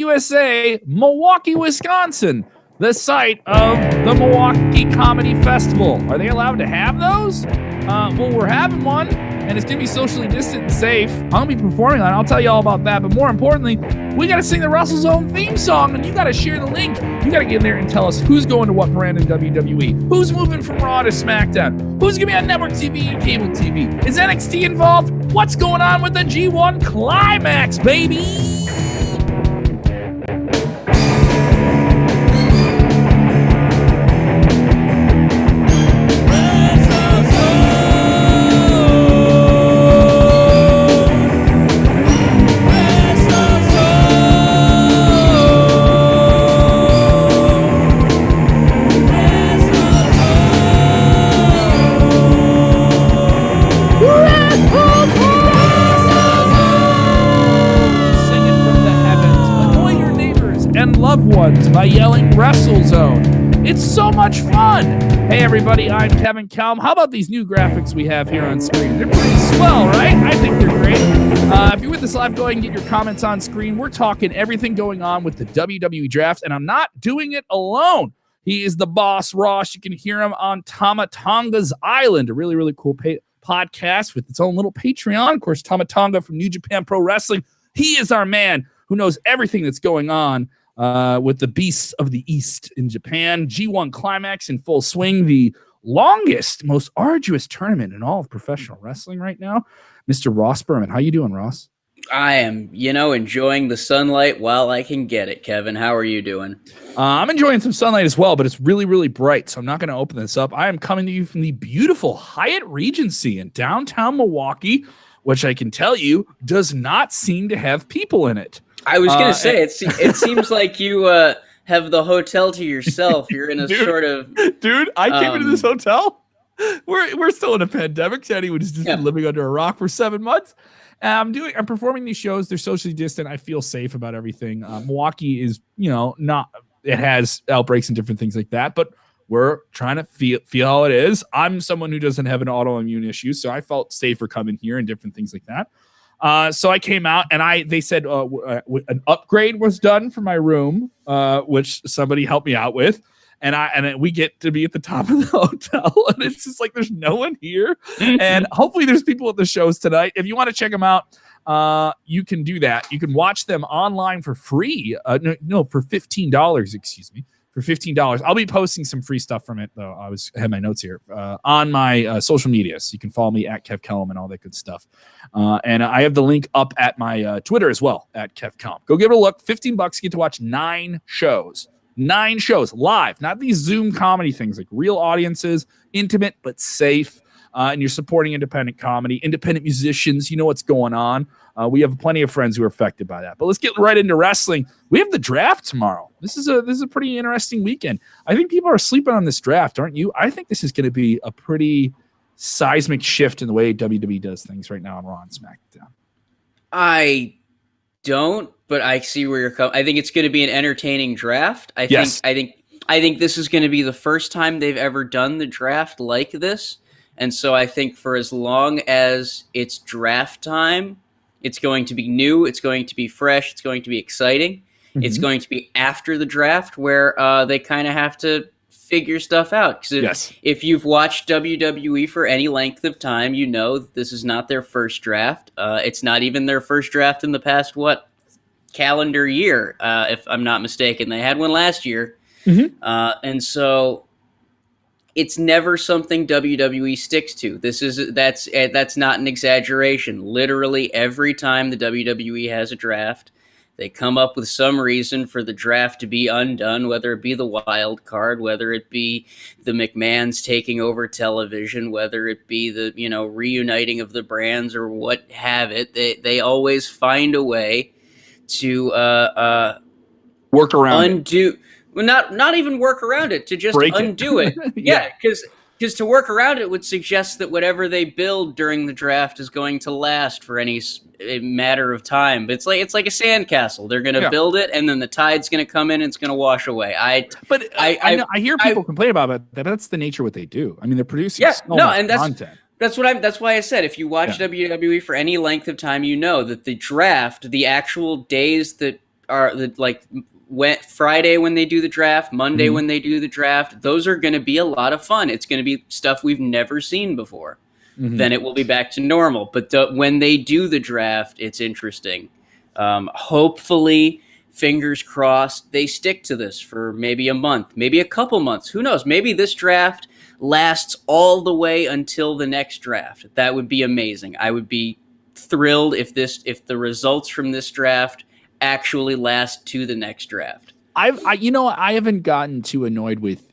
USA, Milwaukee, Wisconsin, the site of the Milwaukee Comedy Festival. Are they allowed to have those? Well, we're having one, and it's going to be socially distant and safe. I'm going to be performing on it. I'll tell you all about that. But more importantly, we got to sing the WrestleZone theme song, and you got to share the link. You got to get in there and tell us who's going to what brand in WWE, who's moving from Raw to SmackDown, who's going to be on network TV and cable TV. Is NXT involved? What's going on with the G1 Climax, baby? By yelling WrestleZone. It's so much fun. Hey everybody, I'm Kevin Kellam. How about these new graphics we have here on screen? They're pretty swell, right? I think they're great. If you're with us live, go ahead and get your comments on screen. We're talking everything going on with the WWE Draft, and I'm not doing it alone. He is the boss, Ross. You can hear him on Tama Tonga's Island, a really, really cool podcast with its own little Patreon. Of course, Tama Tonga from New Japan Pro Wrestling. He is our man who knows everything that's going on with the Beasts of the East in Japan. G1 Climax in full swing, the longest, most arduous tournament in all of professional wrestling right now. Mr. Ross Berman, how you doing, Ross? I am, enjoying the sunlight while I can get it, Kevin. How are you doing? I'm enjoying some sunlight as well, but it's really, really bright, so I'm not going to open this up. I am coming to you from the beautiful Hyatt Regency in downtown Milwaukee, which I can tell you does not seem to have people in it. I was going to say, it seems like you have the hotel to yourself. You're in a sort of... Dude, I came into this hotel. We're still in a pandemic. Anyone's just been living under a rock for 7 months. I'm performing these shows. They're socially distant. I feel safe about everything. Milwaukee is, not... It has outbreaks and different things like that, but we're trying to feel how it is. I'm someone who doesn't have an autoimmune issue, so I felt safer coming here and different things like that. So I came out and they said an upgrade was done for my room, which somebody helped me out with. And we get to be at the top of the hotel, and it's just like there's no one here. And hopefully there's people at the shows tonight. If you want to check them out, you can do that. You can watch them online for free. For $15, excuse me. For $15. I'll be posting some free stuff from it, though. I had my notes here on my social media, so you can follow me at Kev Kellam and all that good stuff. And I have the link up at my Twitter as well, at Kev Kellam. Go give it a look. $15, you get to watch 9 shows. 9 shows live, not these Zoom comedy things, like real audiences, intimate but safe. And you're supporting independent comedy, independent musicians. You know what's going on. We have plenty of friends who are affected by that. But let's get right into wrestling. We have the draft tomorrow. This is a pretty interesting weekend. I think people are sleeping on this draft, aren't you? I think this is going to be a pretty seismic shift in the way WWE does things right now on Raw and SmackDown. I don't, but I see where you're coming. I think it's going to be an entertaining draft. I think this is going to be the first time they've ever done the draft like this. And so I think for as long as it's draft time, it's going to be new, it's going to be fresh, it's going to be exciting. Mm-hmm. It's going to be after the draft where they kind of have to figure stuff out. Because if you've watched WWE for any length of time, you know that this is not their first draft. It's not even their first draft in the past, calendar year, if I'm not mistaken. They had one last year. Mm-hmm. And so... it's never something WWE sticks to. That's not an exaggeration. Literally every time the WWE has a draft, they come up with some reason for the draft to be undone, whether it be the wild card, whether it be the McMahons taking over television, whether it be the reuniting of the brands or what have it. They always find a way to work around undo. It. Well, not even work around it, to just undo it. Yeah, because to work around it would suggest that whatever they build during the draft is going to last for any matter of time. But it's like a sandcastle. They're going to build it, and then the tide's going to come in and it's going to wash away. I hear people complain about it. That's the nature of what they do. I mean, they're producing much content. That's why I said if you watch WWE for any length of time, you know that the draft, the actual days that are like Friday when they do the draft, Monday when they do the draft. Those are going to be a lot of fun. It's going to be stuff we've never seen before. Then it will be back to normal. But when they do the draft, it's interesting. Hopefully, fingers crossed, they stick to this for maybe a month, maybe a couple months. Who knows? Maybe this draft lasts all the way until the next draft. That would be amazing. I would be thrilled if the results from this draft actually last to the next draft. I haven't gotten too annoyed with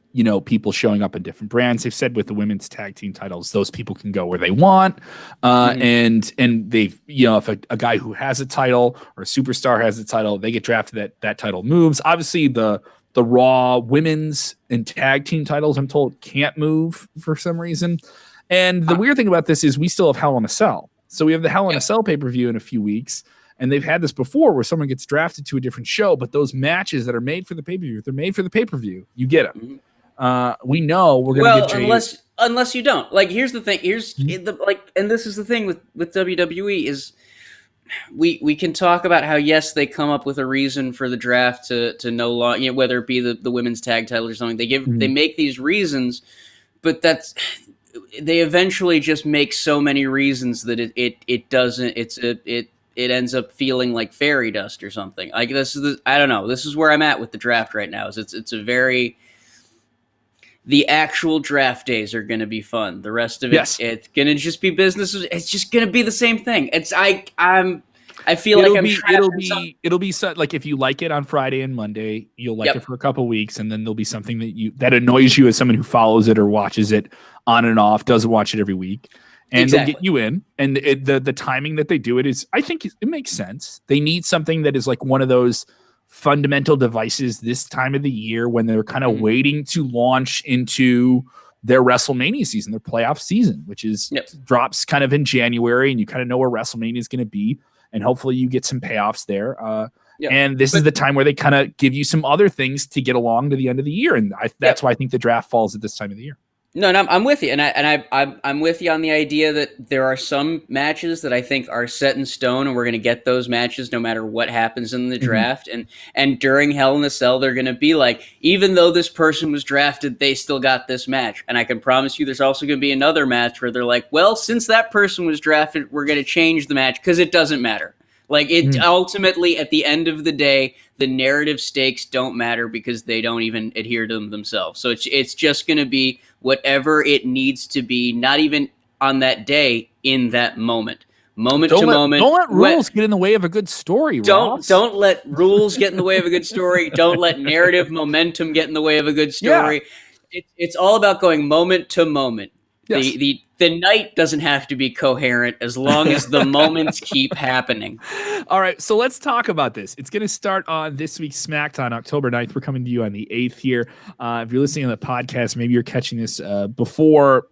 people showing up in different brands. They've said with the women's tag team titles, those people can go where they want. And they've, if a guy who has a title or a superstar has a title, they get drafted, that title moves. Obviously the Raw women's and tag team titles, I'm told, can't move for some reason. And the weird thing about this is we still have Hell in a Cell. So we have the Hell in a Cell pay-per-view in a few weeks. And they've had this before where someone gets drafted to a different show, but those matches that are made for the pay-per-view, if they're made for the pay-per-view, you get them. We know we're going to get unless you don't. Like, here's the thing. And this is the thing with WWE is we can talk about how, yes, they come up with a reason for the draft to no longer, whether it be the women's tag title or something. They make these reasons, but they eventually just make so many reasons that it ends up feeling like fairy dust or something. Like, I don't know. This is where I'm at with the draft right now. It's a very. The actual draft days are going to be fun. The rest of it, it's going to just be business. It's just going to be the same thing. I feel like it'll be like if you like it on Friday and Monday, you'll like it for a couple of weeks, and then there'll be something that annoys you as someone who follows it or watches it on and off, doesn't watch it every week, and they'll get you in. And the timing that they do it is, I think it makes sense. They need something that is like one of those fundamental devices this time of the year when they're kind of waiting to launch into their WrestleMania season, their playoff season, which is drops kind of in January, and you kind of know where WrestleMania is going to be, and hopefully you get some payoffs there. And this is the time where they kind of give you some other things to get along to the end of the year, and that's why I think the draft falls at this time of the year. No, I'm with you, I'm with you on the idea that there are some matches that I think are set in stone, and we're going to get those matches no matter what happens in the draft. And during Hell in a Cell, they're going to be like, even though this person was drafted, they still got this match. And I can promise you, there's also going to be another match where they're like, well, since that person was drafted, we're going to change the match because it doesn't matter. Like, it ultimately, at the end of the day, the narrative stakes don't matter because they don't even adhere to them themselves. So it's just going to be whatever it needs to be, not even on that day, in that moment. Moment to moment. Don't let rules get in the way of a good story, Ross. Don't let rules get in the way of a good story. Don't let narrative momentum get in the way of a good story. Yeah. It's all about going moment to moment. Yes. The night doesn't have to be coherent as long as the moments keep happening. All right, so let's talk about this. It's going to start on this week's Smackdown, October 9th. We're coming to you on the 8th here. If you're listening to the podcast, maybe you're catching this right before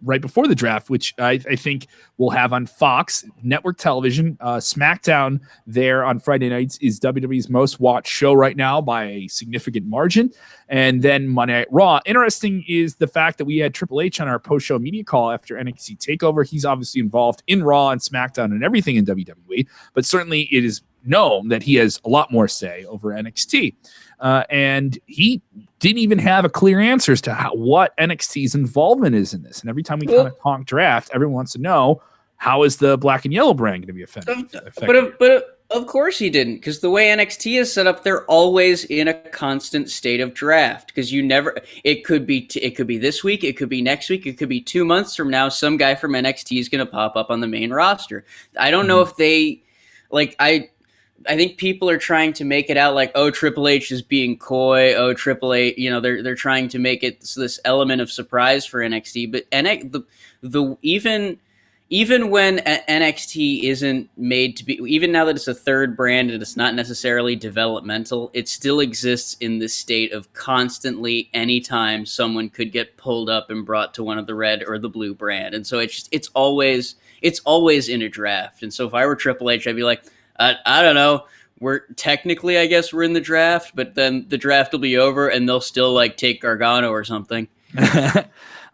the draft, which I think we'll have on Fox Network Television. Smackdown there on Friday nights is WWE's most watched show right now by a significant margin. And then Monday Night Raw. Interesting is the fact that we had Triple H on our post-show media call after NXT TakeOver. He's obviously involved in Raw and SmackDown and everything in WWE, but certainly it is known that he has a lot more say over NXT. And he didn't even have a clear answer as to what NXT's involvement is in this. And every time we kind of talk draft, everyone wants to know, how is the black and yellow brand going to be affected? But of course he didn't, because the way NXT is set up, they're always in a constant state of draft. Because it could be this week, it could be next week, it could be 2 months from now. Some guy from NXT is going to pop up on the main roster. I don't know if they I think people are trying to make it out like, oh, Triple H is being coy. Oh, Triple H, they're trying to make it this element of surprise for NXT. But even when NXT isn't made to be, even now that it's a third brand and it's not necessarily developmental, it still exists in this state of constantly, anytime someone could get pulled up and brought to one of the red or the blue brand. And so it's always in a draft. And so if I were Triple H, I'd be like, I don't know. I guess we're in the draft, but then the draft will be over and they'll still like take Gargano or something.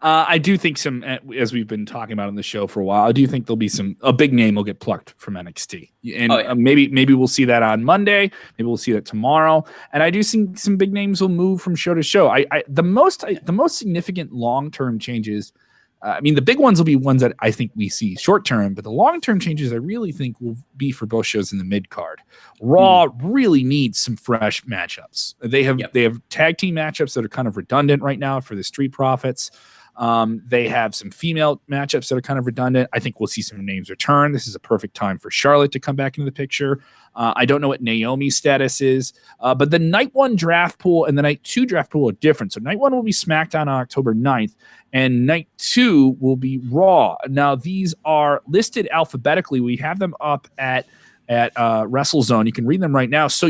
I do think as we've been talking about on the show for a while, I do think there'll be a big name will get plucked from NXT, and maybe we'll see that on Monday. Maybe we'll see that tomorrow. And I do think some big names will move from show to show. The most significant long-term changes. I mean, the big ones will be ones that I think we see short term, but the long-term changes I really think will be for both shows in the mid card. Raw really needs some fresh matchups. They have tag team matchups that are kind of redundant right now for the Street Profits. They have some female matchups that are kind of redundant. I think we'll see some names return. This is a perfect time for Charlotte to come back into the picture. I don't know what Naomi's status is, but the night 1 draft pool and the night 2 draft pool are different. So night 1 will be SmackDown on October 9th, and night 2 will be Raw. Now, these are listed alphabetically. We have them up at WrestleZone. You can read them right now. So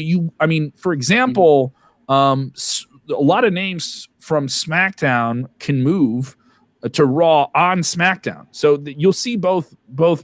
for example, a lot of names from SmackDown can move to Raw on SmackDown. So you'll see both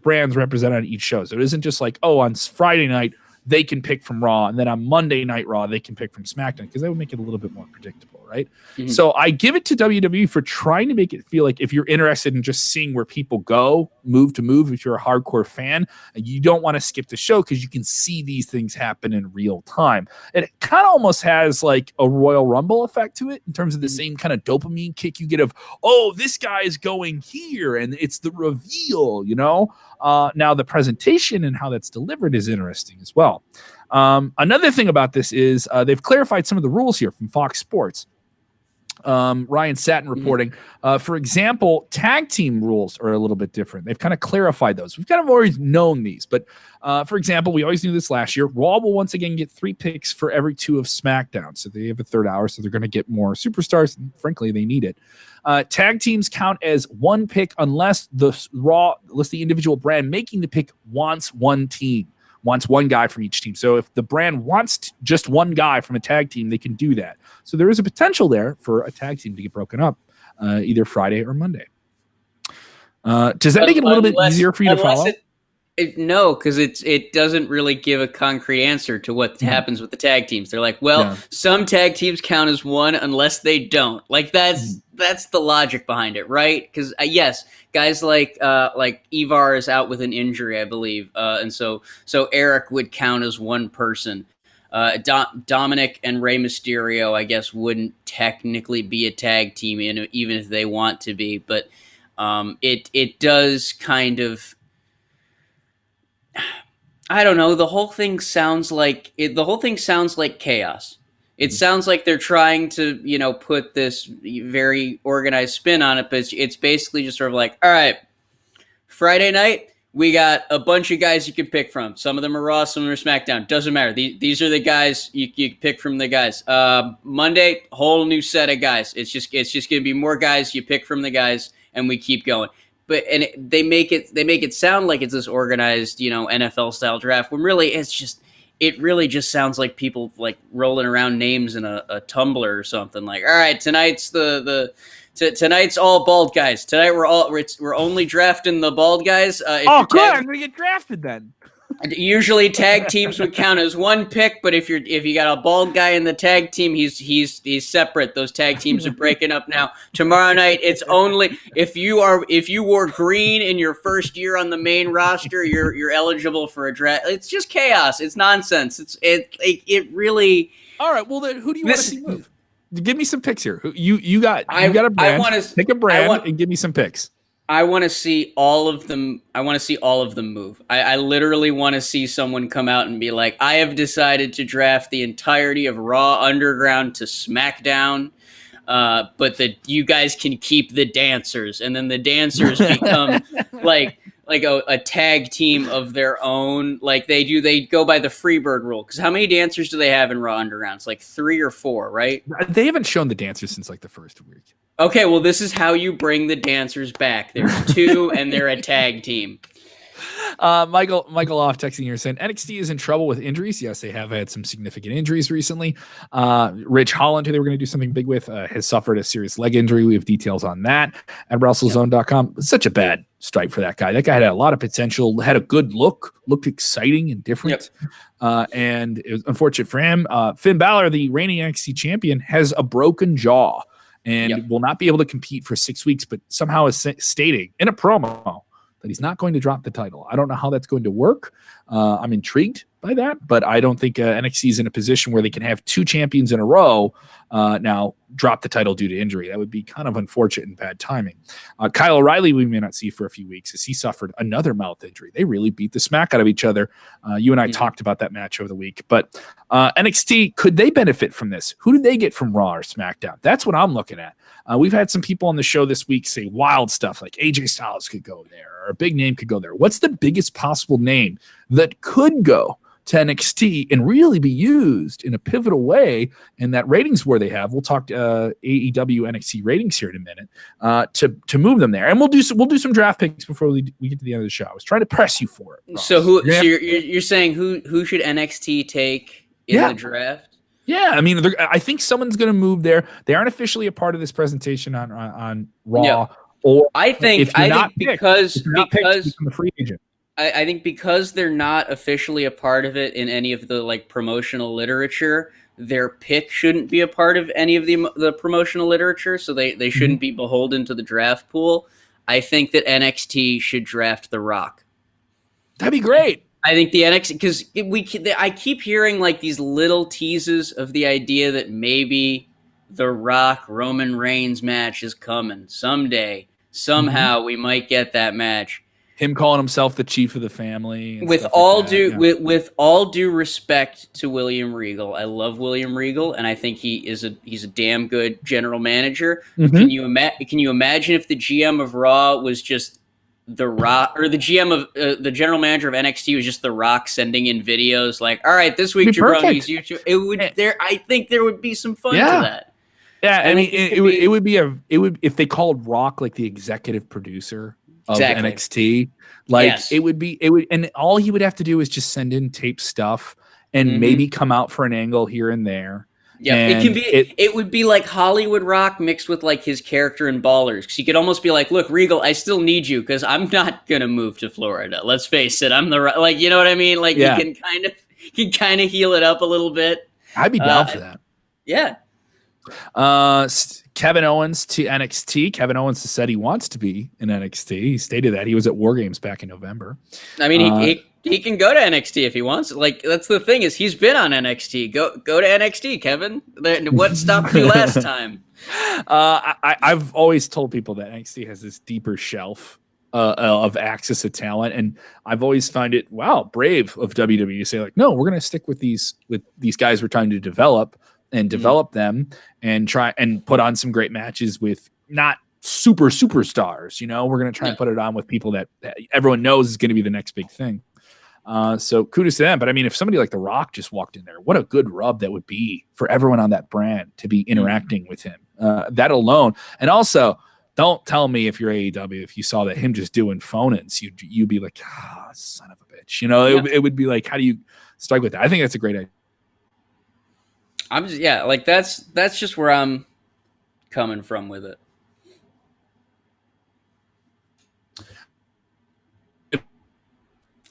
brands represented on each show. So it isn't just like, on Friday night, they can pick from Raw, and then on Monday Night Raw, they can pick from SmackDown, because that would make it a little bit more predictable, right? Mm-hmm. So I give it to WWE for trying to make it feel like if you're interested in just seeing where people go, move to move, if you're a hardcore fan, and you don't want to skip the show because you can see these things happen in real time. And it kind of almost has like a Royal Rumble effect to it in terms of the same kind of dopamine kick you get of, this guy is going here, and it's the reveal, Now the presentation and how that's delivered is interesting as well. Another thing about this is they've clarified some of the rules here from Fox Sports. Ryan Satin reporting. For example, tag team rules are a little bit different. They've kind of clarified those. We've kind of always known these, but for example, we always knew this last year. Raw will once again get 3 picks for every 2 of SmackDown. So they have a third hour, so they're going to get more superstars. And frankly, they need it. Tag teams count as 1 pick unless the individual brand making the pick wants 1 guy from each team. So if the brand wants just 1 guy from a tag team, they can do that. So there is a potential there for a tag team to get broken up either Friday or Monday. Does that make it a little bit easier for you to follow? No, because it doesn't really give a concrete answer to what happens with the tag teams. They're like, some tag teams count as 1 unless they don't. Like that's the logic behind it, right? Because yes, guys like Ivar is out with an injury, I believe, and so Eric would count as 1 person. Dominic and Rey Mysterio, I guess, wouldn't technically be a tag team, even if they want to be, but it does kind of. I don't know. The whole thing sounds like chaos. It sounds like they're trying to, put this very organized spin on it, but it's basically just sort of like, all right, Friday night, we got a bunch of guys you can pick from. Some of them are Raw, some of them are SmackDown. Doesn't matter. These are the guys you pick from the guys. Monday, whole new set of guys. It's just going to be more guys. You pick from the guys, and we keep going. But they make it sound like it's this organized, NFL style draft, when really it really just sounds like people like rolling around names in a Tumblr or something. Like, all right, tonight's tonight's all bald guys. Tonight we're only drafting the bald guys. Good, I'm gonna get drafted then. Usually tag teams would count as 1 pick, but if you got a bald guy in the tag team, he's separate. Those tag teams are breaking up now. Tomorrow night, it's only if you wore green in your first year on the main roster, you're eligible for a draft. It's just chaos. It's nonsense. It really. All right. Well, then who do you want to see move? Give me some picks here. You got a brand. Pick a brand and give me some picks. I want to see all of them. I want to see all of them move. I literally want to see someone come out and be like, I have decided to draft the entirety of Raw Underground to SmackDown, but that you guys can keep the dancers. And then the dancers become like a tag team of their own. Like they go by the Freebird rule. Because how many dancers do they have in Raw Underground? It's like 3 or 4, right? They haven't shown the dancers since like the first week. Okay, well, this is how you bring the dancers back. There's 2, and they're a tag team. Michael off texting here saying NXT is in trouble with injuries. Yes, they have had some significant injuries recently. Rich Holland, who they were going to do something big with, has suffered a serious leg injury. We have details on that at WrestleZone.com. Such a bad strike for that guy. That guy had a lot of potential, had a good looked exciting and different. And it was unfortunate for him. Finn Balor, the reigning NXT champion, has a broken jaw. and will not be able to compete for 6 weeks, but somehow is stating in a promo that he's not going to drop the title. I don't know how that's going to work. I'm intrigued by that, but I don't think NXT is in a position where they can have 2 champions in a row now drop the title due to injury. That would be kind of unfortunate and bad timing. Kyle O'Reilly we may not see for a few weeks as he suffered another mouth injury. They really beat the smack out of each other. You and I talked about that match over the week, but NXT, could they benefit from this? Who did they get from Raw or SmackDown? That's what I'm looking at. We've had some people on the show this week say wild stuff like AJ Styles could go there or a big name could go there. What's the biggest possible name that could go to NXT and really be used in a pivotal way, and that ratings war they have? We'll talk AEW NXT ratings here in a minute to move them there, and we'll do some draft picks before we get to the end of the show. I was trying to press you for it, Ross. So you're saying who should NXT take in the draft? Yeah, I mean, I think someone's going to move there. They aren't officially a part of this presentation on Raw. Yeah. Or I think because a free agent. I think because they're not officially a part of it in any of the like promotional literature, their pick shouldn't be a part of any of the promotional literature, so they shouldn't be beholden to the draft pool. I think that NXT should draft The Rock. That'd be great. I think the NXT, because I keep hearing like these little teases of the idea that maybe The Rock Roman Reigns match is coming someday. Somehow we might get that match. Him calling himself the chief of the family. With all due respect to William Regal, I love William Regal, and I think he's a damn good general manager. Can you imagine if the GM of Raw was just The Rock, or the GM of the general manager of NXT was just The Rock sending in videos like, "All right, this week Jabronis YouTube." It would I think there would be some fun to that. Yeah, I mean, it would if they called Rock like the executive producer of NXT, like it would, and all he would have to do is just send in tape stuff and maybe come out for an angle here and there. Yeah, it would be like Hollywood Rock mixed with like his character in Ballers, because he could almost be like, "Look, Regal, I still need you because I'm not gonna move to Florida. Let's face it, I'm like, you know what I mean? Like, he can kind of heal it up a little bit." I'd be down for that. Yeah. Kevin Owens to NXT. Kevin Owens has said he wants to be in NXT. He stated that he was at War Games back in November. I mean, he can go to NXT if he wants. Like, that's the thing, is he's been on NXT. Go to NXT, Kevin. What stopped you last time? I've always told people that NXT has this deeper shelf of access to talent, and I've always found it brave of WWE to say like, no, we're going to stick with these guys we're trying to develop them and try and put on some great matches with not superstars. You know, we're going to try and put it on with people that everyone knows is going to be the next big thing. So kudos to them. But I mean, if somebody like The Rock just walked in there, what a good rub that would be for everyone on that brand to be interacting with him. That alone. And also, don't tell me if you're AEW, if you saw that him just doing phone-ins, you'd be like, son of a bitch. You know, it would be like, how do you strike with that? I think that's a great idea. That's just where I'm coming from with it.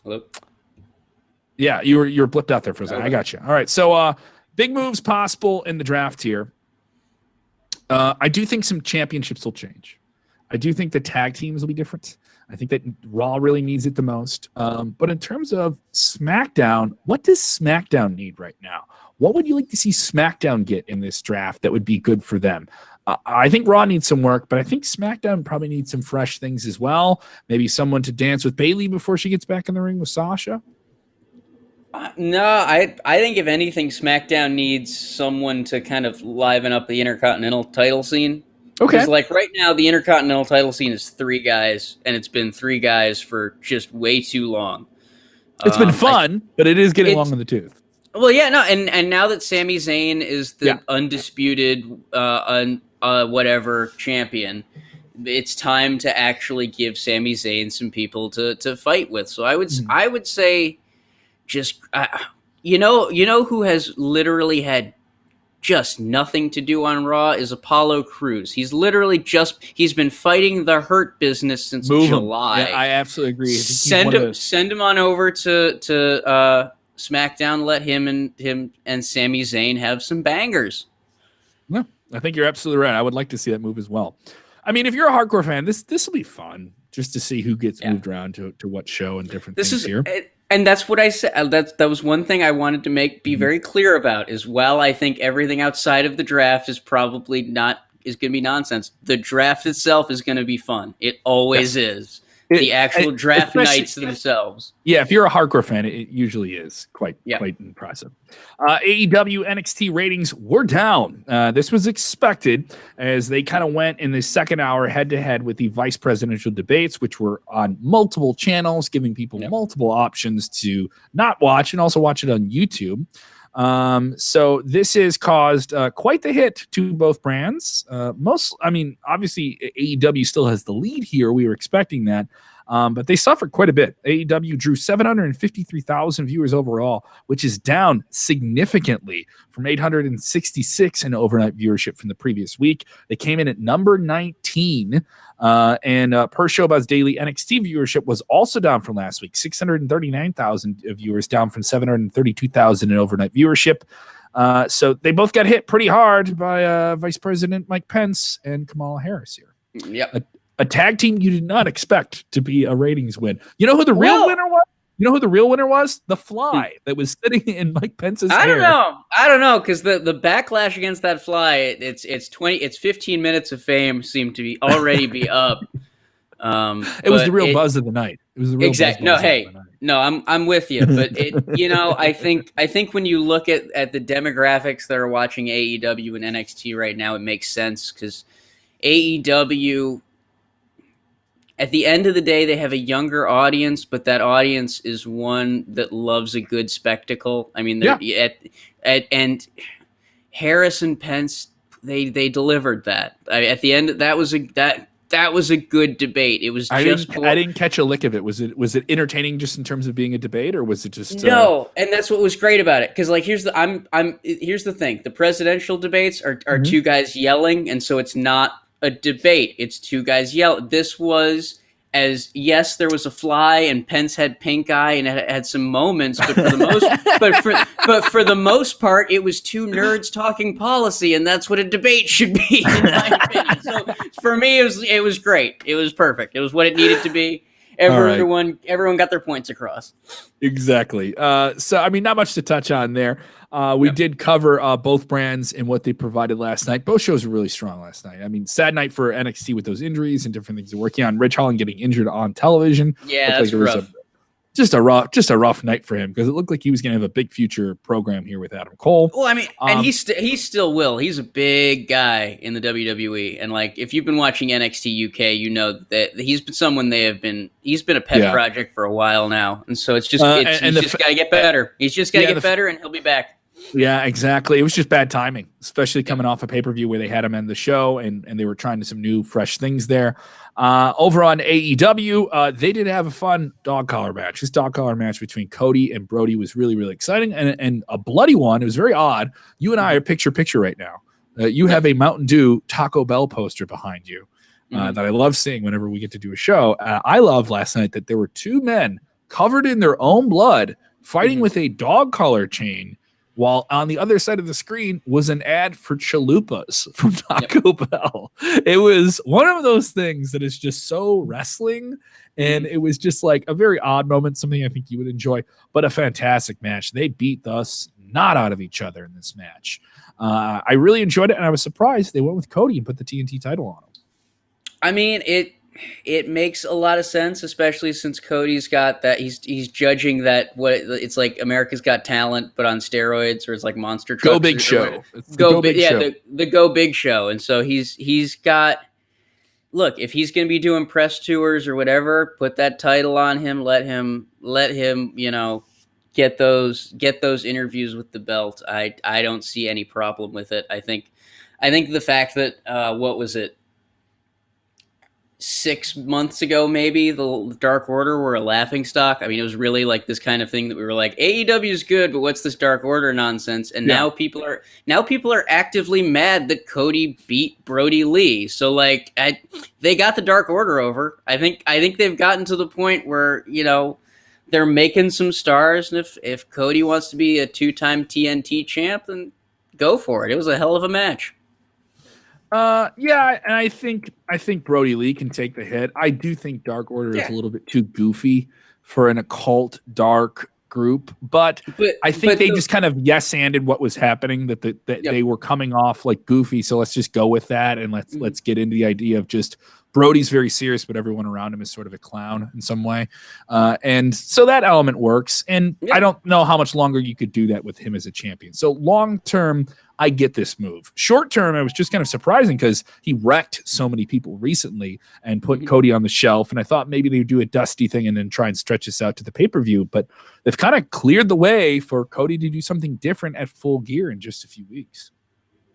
Hello? Yeah, you're blipped out there for a second. Okay. I got you. All right, so big moves possible in the draft here. I do think some championships will change. I do think the tag teams will be different. I think that Raw really needs it the most. But in terms of SmackDown, what does SmackDown need right now? What would you like to see SmackDown get in this draft that would be good for them? I think Raw needs some work, but I think SmackDown probably needs some fresh things as well. Maybe someone to dance with Bayley before she gets back in the ring with Sasha. No, I think if anything, SmackDown needs someone to kind of liven up the Intercontinental title scene. Okay. Because like right now, the Intercontinental title scene is 3 guys, and it's been 3 guys for just way too long. It's been fun, but it is getting long in the tooth. Well, yeah, no, and now that Sami Zayn is the undisputed whatever champion, it's time to actually give Sami Zayn some people to fight with. So I would say, just you know who has literally had just nothing to do on Raw is Apollo Crews. He's literally he's been fighting the Hurt Business since July. Yeah, I absolutely agree. Send him on over to SmackDown. Let him and Sami Zayn have some bangers. Yeah, I think you're absolutely right. I would like to see that move as well. I mean, if you're a hardcore fan, this will be fun just to see who gets moved around to what show and different things here. And that's what I said. That was one thing I wanted to be very clear about. Is while I think everything outside of the draft is probably going to be nonsense, the draft itself is going to be fun. It always is. The actual draft nights themselves. Yeah, if you're a hardcore fan, it usually is quite impressive. AEW NXT ratings were down. This was expected as they kind of went in the second hour head-to-head with the vice presidential debates, which were on multiple channels, giving people multiple options to not watch and also watch it on YouTube. So this has caused quite the hit to both brands. Obviously AEW still has the lead here. We were expecting that. But they suffered quite a bit. AEW drew 753,000 viewers overall, which is down significantly from 866 in overnight viewership from the previous week. They came in at number 19. And per Showbuzz Daily, NXT viewership was also down from last week, 639,000 viewers, down from 732,000 in overnight viewership. So they both got hit pretty hard by Vice President Mike Pence and Kamala Harris here. Yep. A tag team you did not expect to be a ratings win. You know who the real winner was? You know who the real winner was? The Fly that was sitting in Mike Pence's hair. I don't know, because the backlash against that Fly, it's 15 minutes of fame seem to be already be up. It was the real buzz of the night. It was the real exact. No, hey, no, I'm with you, but I think when you look at the demographics that are watching AEW and NXT right now, it makes sense because AEW. At the end of the day, they have a younger audience, but that audience is one that loves a good spectacle. I mean, and Harris and Pence, they delivered that. At the end, that was a good debate. It was I didn't catch a lick of it. Was it entertaining just in terms of being a debate, or was it just no? And that's what was great about it, because here's the thing: the presidential debates are two guys yelling, and so it's not a debate. It's two guys yell. This was there was a Fly and Pence had pink eye and it had some moments, but for the most part, it was two nerds talking policy, and that's what a debate should be, in my opinion. So for me, it was great. It was perfect. It was what it needed to be. Everyone got their points across. Exactly. So I mean, not much to touch on there. We did cover both brands and what they provided last night. Both shows were really strong last night. I mean, sad night for NXT with those injuries and different things they're working on. Rich Holland getting injured on television. Yeah, that's rough. Just a rough night for him, because it looked like he was going to have a big future program here with Adam Cole. Well, I mean, and he still will. He's a big guy in the WWE, and like if you've been watching NXT UK, you know that he's been someone he's been a pet project for a while now, and so it's just he's just got to get better. He's just got to get better, and he'll be back. Yeah, exactly. It was just bad timing, especially coming off a pay-per-view where they had him end the show and they were trying some new, fresh things there. Over on AEW, they did have a fun dog collar match. This dog collar match between Cody and Brody was really, really exciting and a bloody one. It was very odd. You and I are picture right now. You have a Mountain Dew Taco Bell poster behind you that I love seeing whenever we get to do a show. I loved last night that there were two men covered in their own blood fighting with a dog collar chain, while on the other side of the screen was an ad for chalupas from Taco Bell. It was one of those things that is just so wrestling, and it was just like a very odd moment, something I think you would enjoy, but a fantastic match. They beat the snot out of each other in this match. I really enjoyed it, and I was surprised they went with Cody and put the TNT title on him. I mean, it makes a lot of sense, especially since Cody's got that. He's judging that it's like America's Got Talent, but on steroids, or it's like Monster Trucks. Go Big Show. The Go Big Show. And so he's got. Look, if he's going to be doing press tours or whatever, put that title on him. Let him. Get those interviews with the belt. I don't see any problem with it. I think the fact that what was it? 6 months ago, maybe the Dark Order were a laughingstock. I mean, it was really like this kind of thing that we were like, AEW is good, but what's this Dark Order nonsense? And now people are actively mad that Cody beat Brody Lee. So like, they got the Dark Order over. I think they've gotten to the point where they're making some stars, and if Cody wants to be a 2-time TNT champ, then go for it. It was a hell of a match. Yeah, and I think Brody Lee can take the hit. I do think Dark Order is a little bit too goofy for an occult dark group, but I think they just kind of yes-anded what was happening, that they were coming off like goofy, so let's just go with that, and let's get into the idea of just Brody's very serious, but everyone around him is sort of a clown in some way. And so that element works. And I don't know how much longer you could do that with him as a champion. So long term, I get this move. Short term, it was just kind of surprising because he wrecked so many people recently and put Cody on the shelf. And I thought maybe they would do a Dusty thing and then try and stretch this out to the pay-per-view. But they've kind of cleared the way for Cody to do something different at Full Gear in just a few weeks.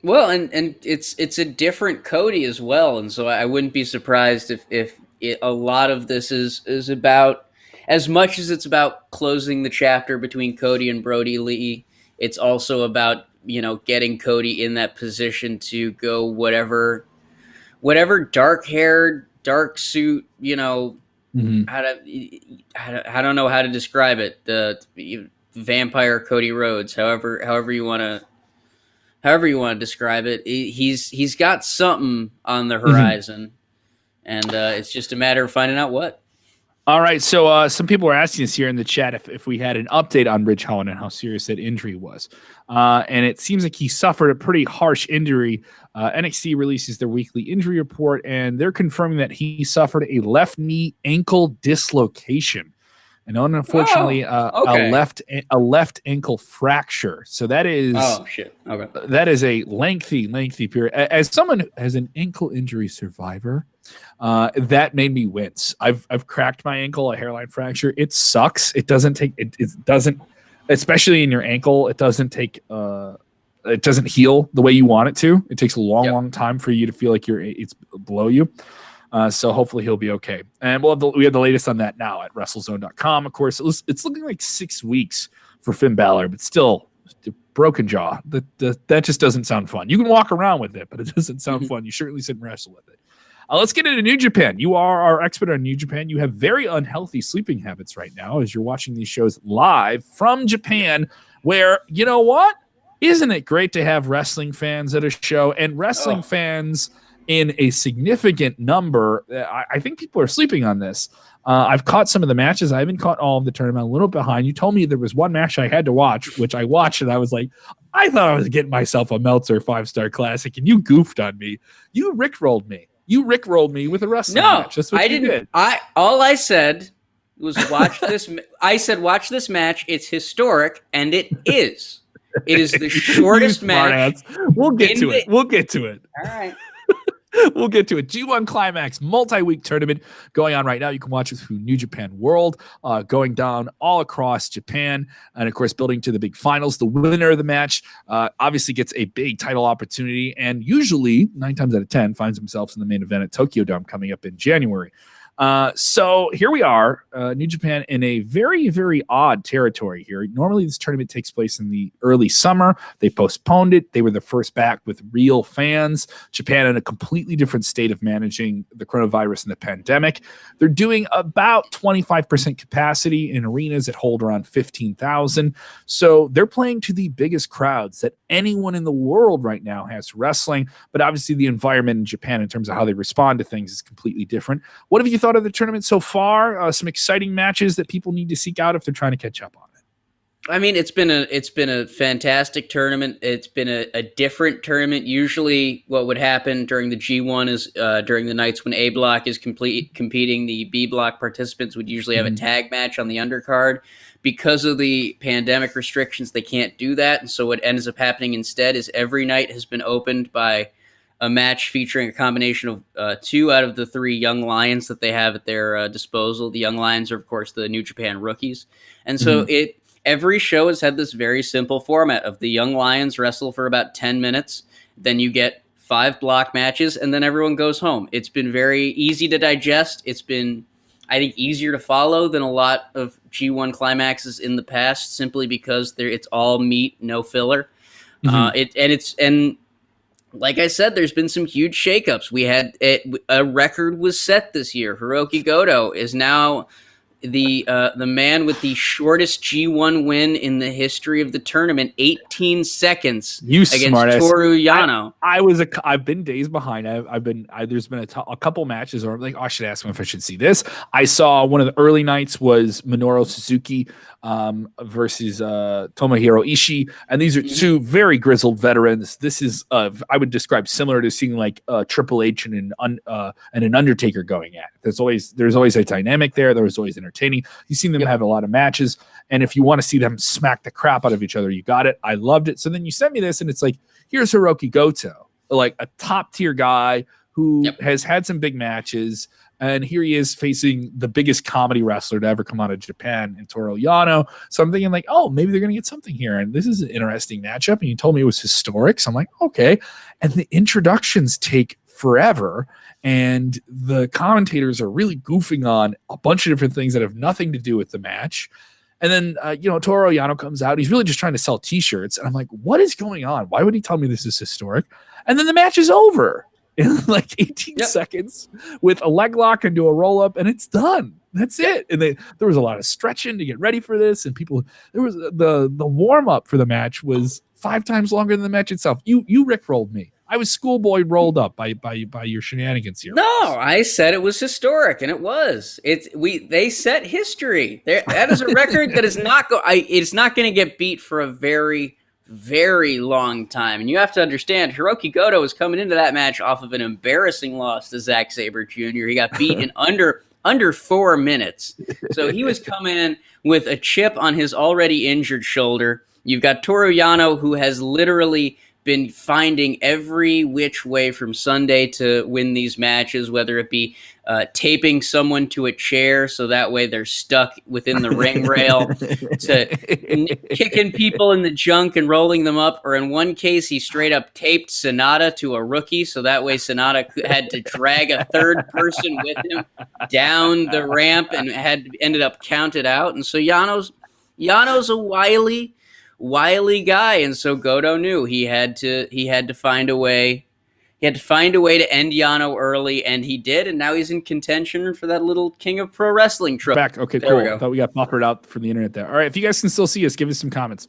Well, and it's a different Cody as well, and so I wouldn't be surprised if a lot of this is about, as much as it's about closing the chapter between Cody and Brody Lee, it's also about, getting Cody in that position to go whatever dark-haired, dark suit, I don't know how to describe it, the vampire Cody Rhodes, however you want to describe it. He's got something on the horizon, and it's just a matter of finding out what. All right, so some people are asking us here in the chat if we had an update on Ridge Holland and how serious that injury was. And it seems like he suffered a pretty harsh injury. NXT releases their weekly injury report, and they're confirming that he suffered a left knee ankle dislocation. And unfortunately, a left ankle fracture. So that is that is a lengthy period. As someone as an ankle injury survivor, that made me wince. I've cracked my ankle, a hairline fracture. It sucks. It doesn't take it doesn't, especially in your ankle. It doesn't take it doesn't heal the way you want it to. It takes a long time for you to feel like it's below you. So hopefully he'll be okay. And we have the latest on that now at WrestleZone.com. Of course, it's looking like 6 weeks for Finn Balor, but still, broken jaw. That just doesn't sound fun. You can walk around with it, but it doesn't sound fun. You certainly shouldn't wrestle with it. Let's get into New Japan. You are our expert on New Japan. You have very unhealthy sleeping habits right now as you're watching these shows live from Japan, where, you know what? Isn't it great to have wrestling fans at a show, and wrestling fans in a significant number? I think people are sleeping on this. I've caught some of the matches. I haven't caught all of the tournament. I'm a little behind. You told me there was one match I had to watch, which I watched, and I was like, I thought I was getting myself a Meltzer 5-star classic, and you goofed on me. You rickrolled me. You rickrolled me with a wrestling match. That's what I didn't. All I said was watch this. I said watch this match. It's historic, and it is. It is the shortest match. We'll get to it. We'll get to it. All right. We'll get to it. G1 Climax multi-week tournament going on right now. You can watch it through New Japan World, going down all across Japan, and of course building to the big finals. The winner of the match obviously gets a big title opportunity, and usually 9 times out of 10 finds themselves in the main event at Tokyo Dome coming up in January. So here we are, New Japan in a very, very odd territory here. Normally this tournament takes place in the early summer. They postponed it. They were the first back with real fans. Japan in a completely different state of managing the coronavirus and the pandemic. They're doing about 25% capacity in arenas that hold around 15,000. So they're playing to the biggest crowds that anyone in the world right now has wrestling. But obviously the environment in Japan in terms of how they respond to things is completely different. What have you thought of the tournament so far? Some exciting matches that people need to seek out if they're trying to catch up on it. I mean, it's been a fantastic tournament. It's been a different tournament. Usually what would happen during the G1 is during the nights when A Block is competing, the B Block participants would usually have a tag match on the undercard. Because of the pandemic restrictions, they can't do that. And so what ends up happening instead is every night has been opened by a match featuring a combination of 2 out of the 3 Young Lions that they have at their disposal. The Young Lions are, of course, the New Japan rookies. And so every show has had this very simple format of the Young Lions wrestle for about 10 minutes. Then you get 5 block matches, and then everyone goes home. It's been very easy to digest. It's been, I think, easier to follow than a lot of G1 climaxes in the past, simply because it's all meat, no filler. And like I said, there's been some huge shakeups. We had a record was set this year. Hiroki Goto is now the man with the shortest G1 win in the history of the tournament, 18 seconds against Toru Yano. I've been days behind. There's been a couple matches where I'm like, oh, I should ask him if I should see this. I saw one of the early nights was Minoru Suzuki versus Tomohiro Ishii, and these are two very grizzled veterans. This is I would describe similar to seeing like Triple H and an Undertaker going at it. There's always a dynamic there. There was always entertaining. You've seen them have a lot of matches, and if you want to see them smack the crap out of each other, you got it. I loved it. So then you sent me this, and it's like, here's Hiroki Goto, like a top tier guy who has had some big matches. And here he is facing the biggest comedy wrestler to ever come out of Japan in Toru Yano. So I'm thinking like, oh, maybe they're going to get something here. And this is an interesting matchup. And you told me it was historic. So I'm like, okay. And the introductions take forever. And the commentators are really goofing on a bunch of different things that have nothing to do with the match. And then, Toru Yano comes out. He's really just trying to sell T-shirts. And I'm like, what is going on? Why would he tell me this is historic? And then the match is over in like 18 seconds with a leg lock into a roll up, and it's done. That's it. And there was a lot of stretching to get ready for this, and there was the warm up for the match was 5 times longer than the match itself. You rickrolled me. I was schoolboy rolled up by your shenanigans here. No, I said it was historic, and it was. They set history. That is a record that is not it's not going to get beat for a very, very long time. And you have to understand, Hiroki Goto was coming into that match off of an embarrassing loss to Zack Sabre Jr. He got beat in under 4 minutes. So he was coming in with a chip on his already injured shoulder. You've got Toru Yano, who has literally been finding every which way from Sunday to win these matches, whether it be taping someone to a chair so that way they're stuck within the ring rail, to kicking people in the junk and rolling them up, or in one case he straight up taped Sonata to a rookie so that way Sonata had to drag a third person with him down the ramp and ended up counted out. And so Yano's a wily guy, and so Goto knew he had to find a way. He had to find a way to end Yano early, and he did, and now he's in contention for that little King of Pro Wrestling trophy. Back. Okay, there cool. I thought we got buffered out from the internet there. All right, if you guys can still see us, give us some comments.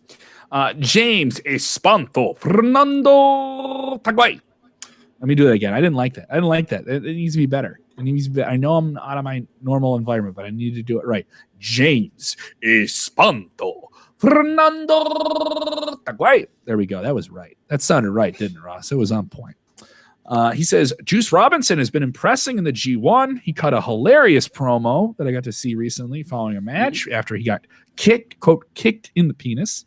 James Espanto Fernando Taguay. Let me do that again. I didn't like that. It needs to be better. I know I'm out of my normal environment, but I need to do it right. James Espanto Fernando Taguay. There we go. That was right. That sounded right, didn't it, Ross? It was on point. He says, Juice Robinson has been impressing in the G1. He cut a hilarious promo that I got to see recently following a match after he got kicked in the penis.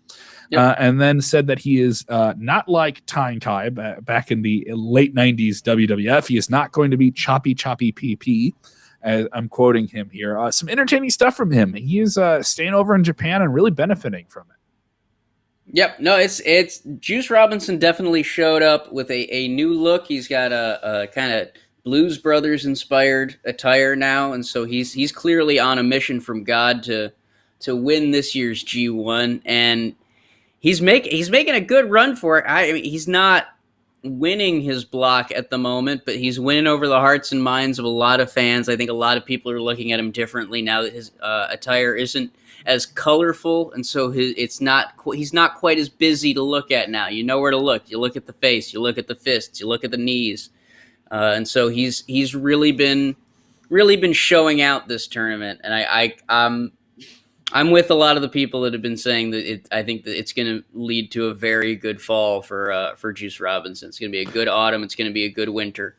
And then said that he is not like Tyne Kai back in the late 90s WWF. He is not going to be choppy PP. I'm quoting him here. Some entertaining stuff from him. He is staying over in Japan and really benefiting from it. Yep. No, it's Juice Robinson definitely showed up with a new look. He's got a kind of Blues Brothers inspired attire now, and so he's clearly on a mission from God to win this year's G1, and he's making a good run for it. I mean, he's not winning his block at the moment, but he's winning over the hearts and minds of a lot of fans. I think a lot of people are looking at him differently now that his attire isn't as colorful, and so he's not quite as busy to look at now. You know where to look. You look at the face, you look at the fists, you look at the knees, and so he's really been showing out this tournament. And I'm with a lot of the people that have been saying that I think that it's going to lead to a very good fall for Juice Robinson. It's going to be a good autumn. It's going to be a good winter.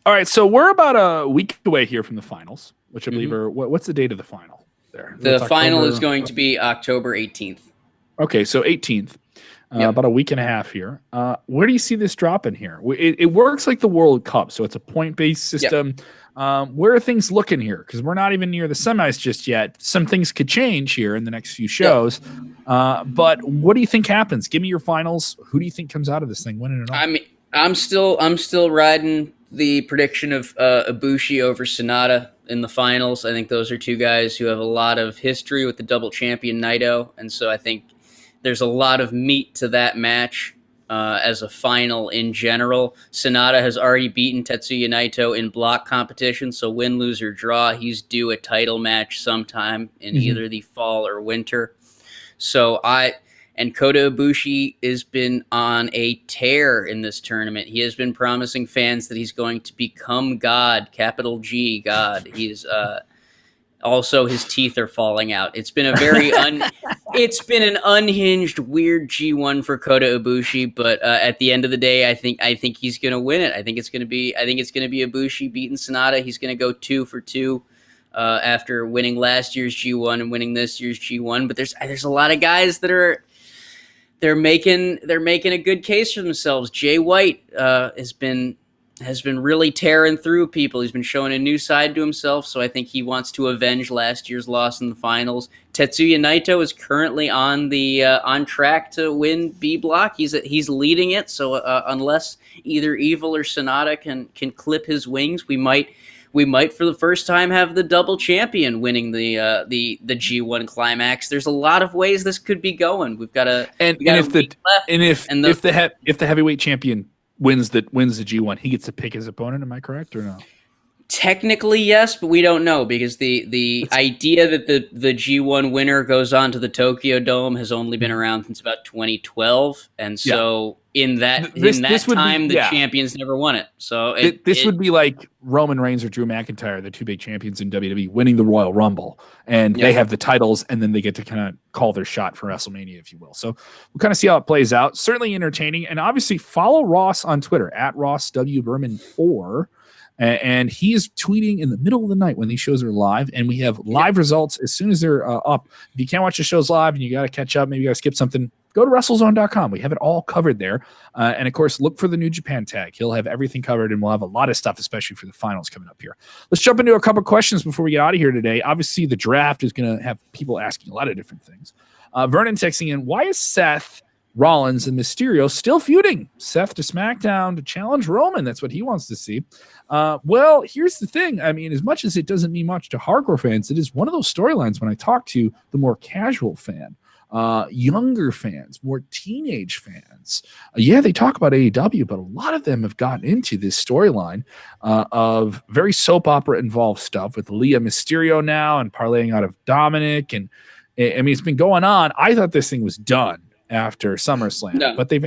All right, so we're about a week away here from the finals, which I believe are what's the date of the final? There, the final is going to be October 18th. Okay, so 18th, about a week and a half here. Where do you see this dropping here? It works like the World Cup, so it's a point-based system. Where are things looking here? Because we're not even near the semis just yet. Some things could change here in the next few shows. But what do you think happens? Give me your finals. Who do you think comes out of this thing winning it all? I mean, I'm still riding the prediction of Ibushi over Sonata in the finals. I think those are two guys who have a lot of history with the double champion Naito, and so I think there's a lot of meat to that match. as a final in general. Sonata has already beaten Tetsuya Naito in block competition, so win, lose, or draw, he's due a title match sometime in either the fall or winter. And Kota Ibushi has been on a tear in this tournament. He has been promising fans that he's going to become God, capital G, God. He's also, his teeth are falling out. It's been a very it's been an unhinged, weird G1 for Kota Ibushi. But at the end of the day, I think he's going to win it. I think it's going to be Ibushi beating Sonata. He's going to go 2 for 2 after winning last year's G1 and winning this year's G1. But there's a lot of guys that are making a good case for themselves. Jay White has been really tearing through people. He's been showing a new side to himself, so I think he wants to avenge last year's loss in the finals. Tetsuya Naito is currently on track to win B Block. He's leading it, so unless either Evil or Sonata can clip his wings, we might for the first time have the double champion winning the G1 climax. There's a lot of ways this could be going. If the heavyweight champion wins the G1, he gets to pick his opponent. Am I correct or no? Technically, yes, but we don't know because the idea that the G1 winner goes on to the Tokyo Dome has only been around since about 2012, and so in that time, the champions never won it. So this would be like Roman Reigns or Drew McIntyre, the two big champions in WWE, winning the Royal Rumble, and they have the titles, and then they get to kind of call their shot for WrestleMania, if you will. So we'll kind of see how it plays out. Certainly entertaining, and obviously follow Ross on Twitter at Ross W Berman 4. And he is tweeting in the middle of the night when these shows are live, and we have live results as soon as they're up. If you can't watch the shows live and you got to catch up, maybe you got to skip something, go to WrestleZone.com. We have it all covered there. And, of course, look for the New Japan tag. He'll have everything covered, and we'll have a lot of stuff, especially for the finals coming up here. Let's jump into a couple questions before we get out of here today. Obviously, the draft is going to have people asking a lot of different things. Vernon texting in, why is Seth Rollins and Mysterios still feuding? Seth to SmackDown to challenge Roman. That's what he wants to see. Well, here's the thing. I mean, as much as it doesn't mean much to hardcore fans, it is one of those storylines when I talk to the more casual fan, younger fans, more teenage fans. They talk about AEW, but a lot of them have gotten into this storyline of very soap opera involved stuff with Leah Mysterio now and parlaying out of Dominic. And I mean, it's been going on. I thought this thing was done after SummerSlam, but they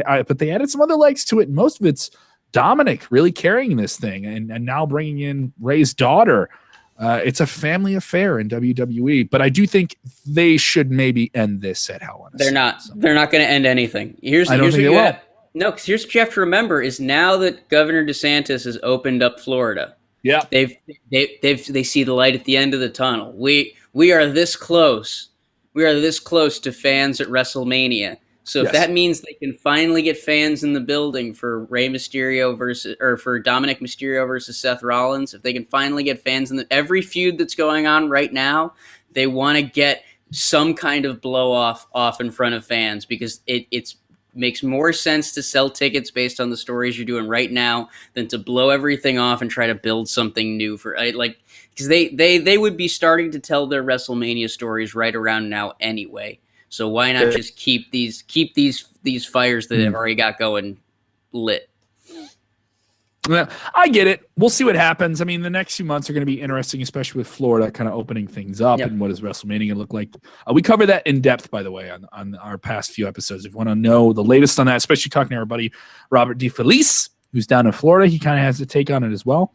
added some other legs to it. And most of it's Dominic really carrying this thing and now bringing in Ray's daughter. It's a family affair in WWE, but I do think they should maybe end this at Hell in a Cell. They're not going to end anything. Here's what you have to remember is now that Governor DeSantis has opened up Florida. Yeah. They see the light at the end of the tunnel. We are this close. We are this close to fans at WrestleMania. So if that means they can finally get fans in the building for for Dominic Mysterio versus Seth Rollins, if they can finally get fans in every feud that's going on right now, they want to get some kind of blow off in front of fans because it makes more sense to sell tickets based on the stories you're doing right now than to blow everything off and try to build something new because they would be starting to tell their WrestleMania stories right around now anyway. So why not just keep these fires that they've already got going lit? Well, I get it. We'll see what happens. I mean, the next few months are going to be interesting, especially with Florida kind of opening things up and what does WrestleMania going to look like. We cover that in depth, by the way, on our past few episodes. If you want to know the latest on that, especially talking to our buddy Robert DeFelice, who's down in Florida, he kind of has a take on it as well.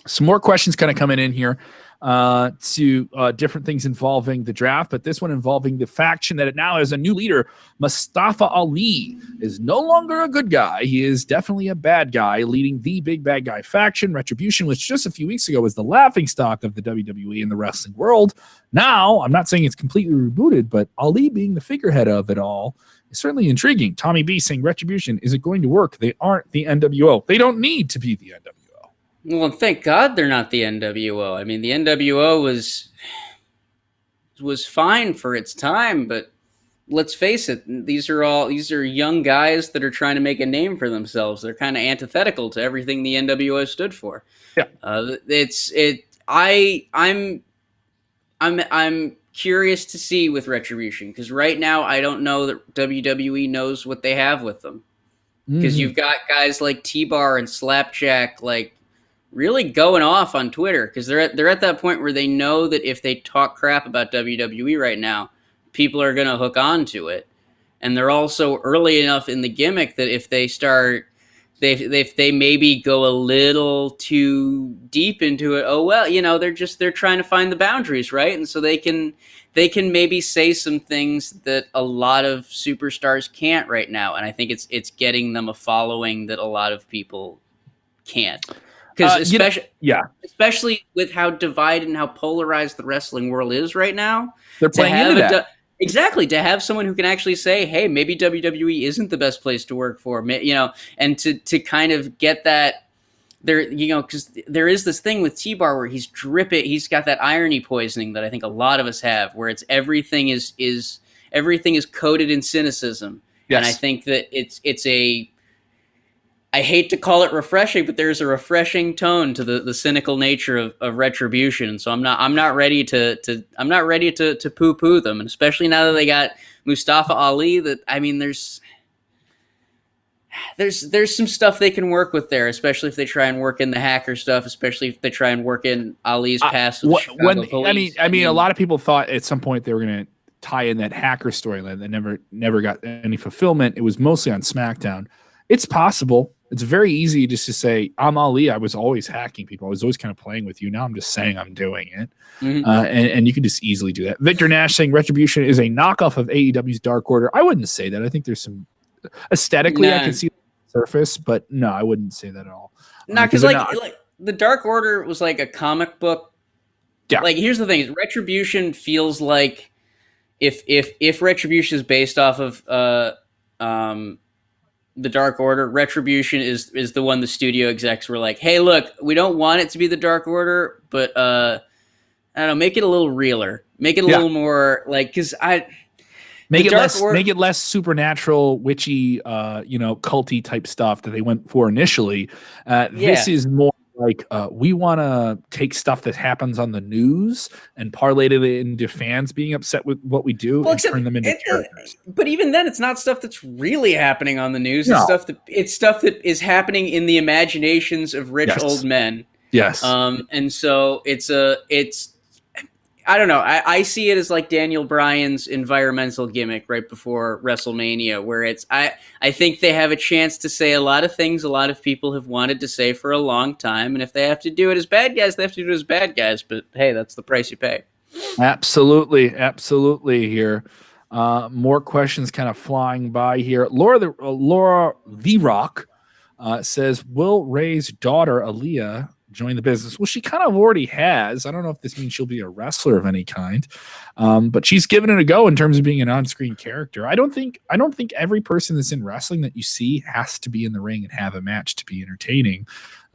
Some more questions kind of coming in here to different things involving the draft, but this one involving the faction that it now has a new leader. Mustafa Ali is no longer a good guy. He is definitely a bad guy leading the big bad guy faction. Retribution, which just a few weeks ago was the laughingstock of the WWE in the wrestling world. Now, I'm not saying it's completely rebooted, but Ali being the figurehead of it all is certainly intriguing. Tommy B saying Retribution isn't going to work. They aren't the NWO. They don't need to be the NWO. Well, thank God they're not the NWO. I mean, the NWO was fine for its time, but let's face it, these are young guys that are trying to make a name for themselves. They're kind of antithetical to everything the NWO stood for. Yeah. I'm curious to see with Retribution, because right now I don't know that WWE knows what they have with them. Because you've got guys like T-Bar and Slapjack like really going off on Twitter, because they're at that point where they know that if they talk crap about WWE right now, people are going to hook on to it. And they're also early enough in the gimmick that if they start, if they maybe go a little too deep into it, oh well, you know, they're trying to find the boundaries, right? And so they can maybe say some things that a lot of superstars can't right now, and I think it's getting them a following that a lot of people can't. Because especially with how divided and how polarized the wrestling world is right now, they're playing into that. Exactly, to have someone who can actually say, "Hey, maybe WWE isn't the best place to work for," you know, and to kind of get that there, you know, because there is this thing with T-Bar where he's dripping, he's got that irony poisoning that I think a lot of us have, where it's everything is coated in cynicism, and I think that it's a, I hate to call it refreshing, but there's a refreshing tone to the cynical nature of Retribution. So I'm not ready to poo-poo them, and especially now that they got Mustafa Ali. That, I mean, there's some stuff they can work with there, especially if they try and work in the hacker stuff, especially if they try and work in Ali's past with Chicago Police. I mean, a lot of people thought at some point they were going to tie in that hacker storyline that never got any fulfillment. It was mostly on SmackDown. It's possible. It's very easy just to say, I'm Ali. I was always hacking people. I was always kind of playing with you. Now I'm just saying I'm doing it. And you can just easily do that. Victor Nash saying Retribution is a knockoff of AEW's Dark Order. I wouldn't say that. I think there's some aesthetically I can see the surface, but no, I wouldn't say that at all. No, because like the Dark Order was like a comic book. Yeah. Like, here's the thing: Retribution feels like if Retribution is based off of the Dark Order, Retribution is the one the studio execs were like, hey, look, we don't want it to be the Dark Order, but I don't know, make it a little realer, make it a little more like, because make it less supernatural, witchy, culty type stuff that they went for initially. This is more like we want to take stuff that happens on the news and parlay it into fans being upset with what we do and turn them into characters. But even then, it's not stuff that's really happening on the news. No. It's stuff that is happening in the imaginations of rich old men. Yes. And so it's I don't know. I see it as like Daniel Bryan's environmental gimmick right before WrestleMania, where it's I think they have a chance to say a lot of things a lot of people have wanted to say for a long time, and if they have to do it as bad guys, they have to do it as bad guys. But hey, that's the price you pay. Absolutely here. More questions kind of flying by here. Laura the Rock says, will Ray's daughter Aaliyah join the business? Well, she kind of already has. I don't know if this means she'll be a wrestler of any kind, but she's given it a go in terms of being an on-screen character. I don't think every person that's in wrestling that you see has to be in the ring and have a match to be entertaining.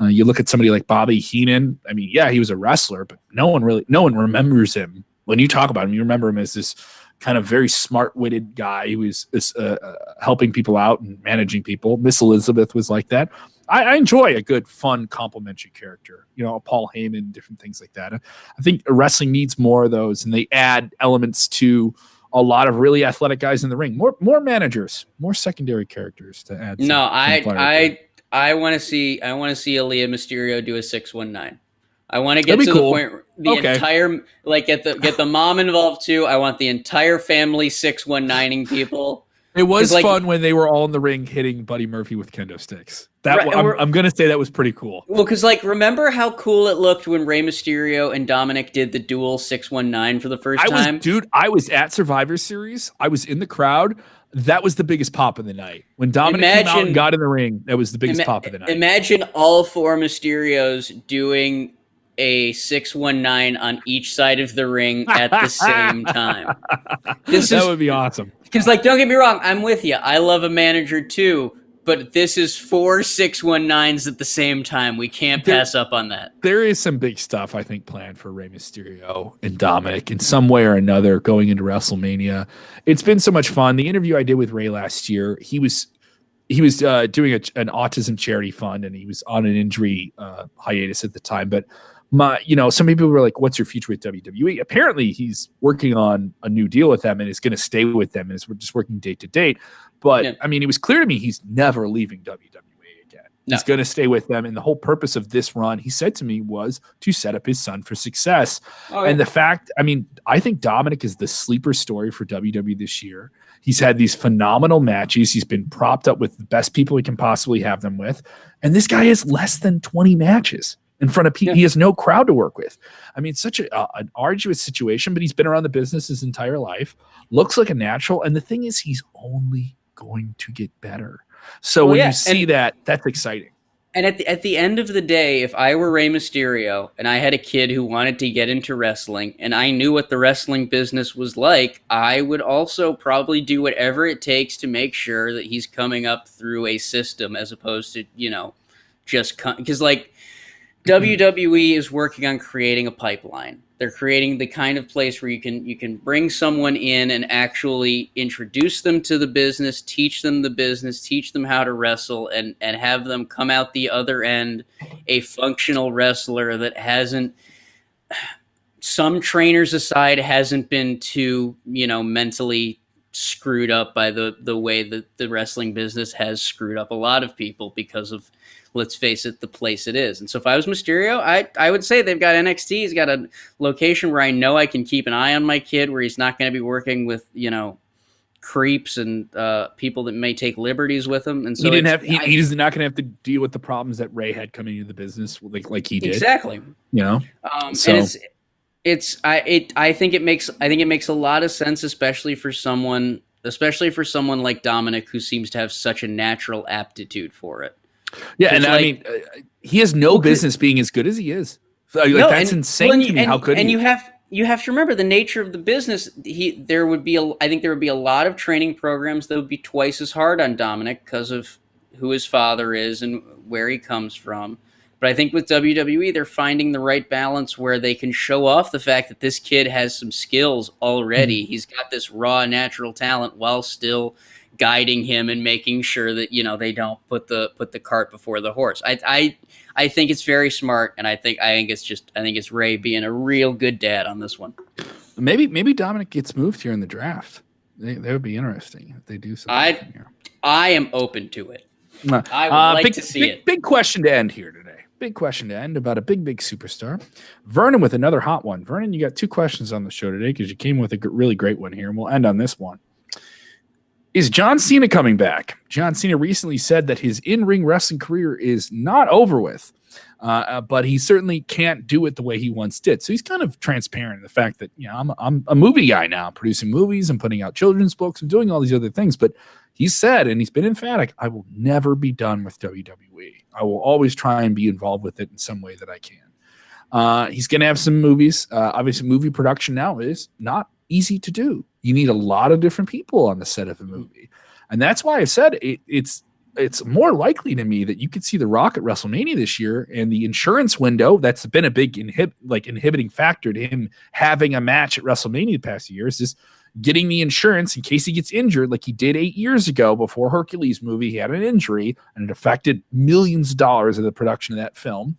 You look at somebody like Bobby Heenan. I mean, yeah, he was a wrestler, but no one remembers him. When you talk about him, you remember him as this kind of very smart-witted guy who was helping people out and managing people. Miss Elizabeth was like that. I enjoy a good, fun, complimentary character. Paul Heyman, different things like that. I think wrestling needs more of those, and they add elements to a lot of really athletic guys in the ring. More managers, more secondary characters to add. No, I want to see Aaliyah Mysterio do a 619. I want to get to the point where entire, like, get the mom involved too. I want the entire family 619ing people. It was fun when they were all in the ring hitting Buddy Murphy with kendo sticks. I'm going to say that was pretty cool. Well, because remember how cool it looked when Rey Mysterio and Dominic did the dual 619 for the first time? I was at Survivor Series. I was in the crowd. That was the biggest pop of the night. When Dominic came out and got in the ring, that was the biggest pop of the night. Imagine all four Mysterios doing a 619 on each side of the ring at the same time. That would be awesome. Because, don't get me wrong, I'm with you. I love a manager too, but this is 4 619s at the same time. We can't pass up on that. There is some big stuff, I think, planned for Rey Mysterio and Dominic in some way or another going into WrestleMania. It's been so much fun. The interview I did with Rey last year, he was doing an autism charity fund, and he was on an injury hiatus at the time. But some people were like, what's your future with WWE? Apparently he's working on a new deal with them and is going to stay with them and is just working date to date. But yeah. I mean, it was clear to me he's never leaving WWE again. No. He's going to stay with them. And the whole purpose of this run, he said to me, was to set up his son for success. Oh, and the fact, I mean, I think Dominic is the sleeper story for WWE this year. He's had these phenomenal matches. He's been propped up with the best people he can possibly have them with. And this guy has less than 20 matches in front of people. Yeah. He has no crowd to work with. I mean, it's such an arduous situation, but he's been around the business his entire life. Looks like a natural. And the thing is, he's only going to get better. So when you see that, that's exciting. And at the end of the day, if I were Rey Mysterio and I had a kid who wanted to get into wrestling and I knew what the wrestling business was like, I would also probably do whatever it takes to make sure that he's coming up through a system as opposed to, just because WWE is working on creating a pipeline. They're creating the kind of place where you can bring someone in and actually introduce them to the business, teach them the business, teach them how to wrestle, and have them come out the other end a functional wrestler that hasn't, some trainers aside, hasn't been too, mentally screwed up by the way that the wrestling business has screwed up a lot of people because of, let's face it, the place it is. And so if I was Mysterio, I would say they've got NXT. He's got a location where I know I can keep an eye on my kid, where he's not going to be working with, creeps and people that may take liberties with him. And so he's not going to have to deal with the problems that Ray had coming into the business like he did. Exactly. So. And I think it makes a lot of sense, especially for someone like Dominic, who seems to have such a natural aptitude for it. Yeah, and I mean, he has no business being as good as he is. That's insane to me. How could he? And you have to remember the nature of the business. I think there would be a lot of training programs that would be twice as hard on Dominic because of who his father is and where he comes from. But I think with WWE, they're finding the right balance where they can show off the fact that this kid has some skills already. Mm-hmm. He's got this raw, natural talent while still guiding him and making sure that they don't put the cart before the horse. I think it's very smart, and I think it's Ray being a real good dad on this one. Maybe Dominic gets moved here in the draft. That would be interesting if they do something here. I am open to it. I would like to see it. Big question to end here today. Big question to end about a big superstar. Vernon with another hot one. Vernon, you got 2 questions on the show today because you came with a really great one here, and we'll end on this one. Is John Cena coming back? John Cena recently said that his in-ring wrestling career is not over with, but he certainly can't do it the way he once did. So he's kind of transparent in the fact that, I'm a movie guy now. I'm producing movies, I'm putting out children's books, I'm doing all these other things. But he said, and he's been emphatic, I will never be done with WWE. I will always try and be involved with it in some way that I can. He's going to have some movies. Obviously, movie production now is not easy to do. You need a lot of different people on the set of a movie. And that's why I said it's more likely to me that you could see The Rock at WrestleMania this year, and the insurance window that's been a big inhibiting factor to him having a match at WrestleMania the past few years is getting the insurance in case he gets injured like he did 8 years ago before Hercules movie. He had an injury and it affected millions of dollars of the production of that film.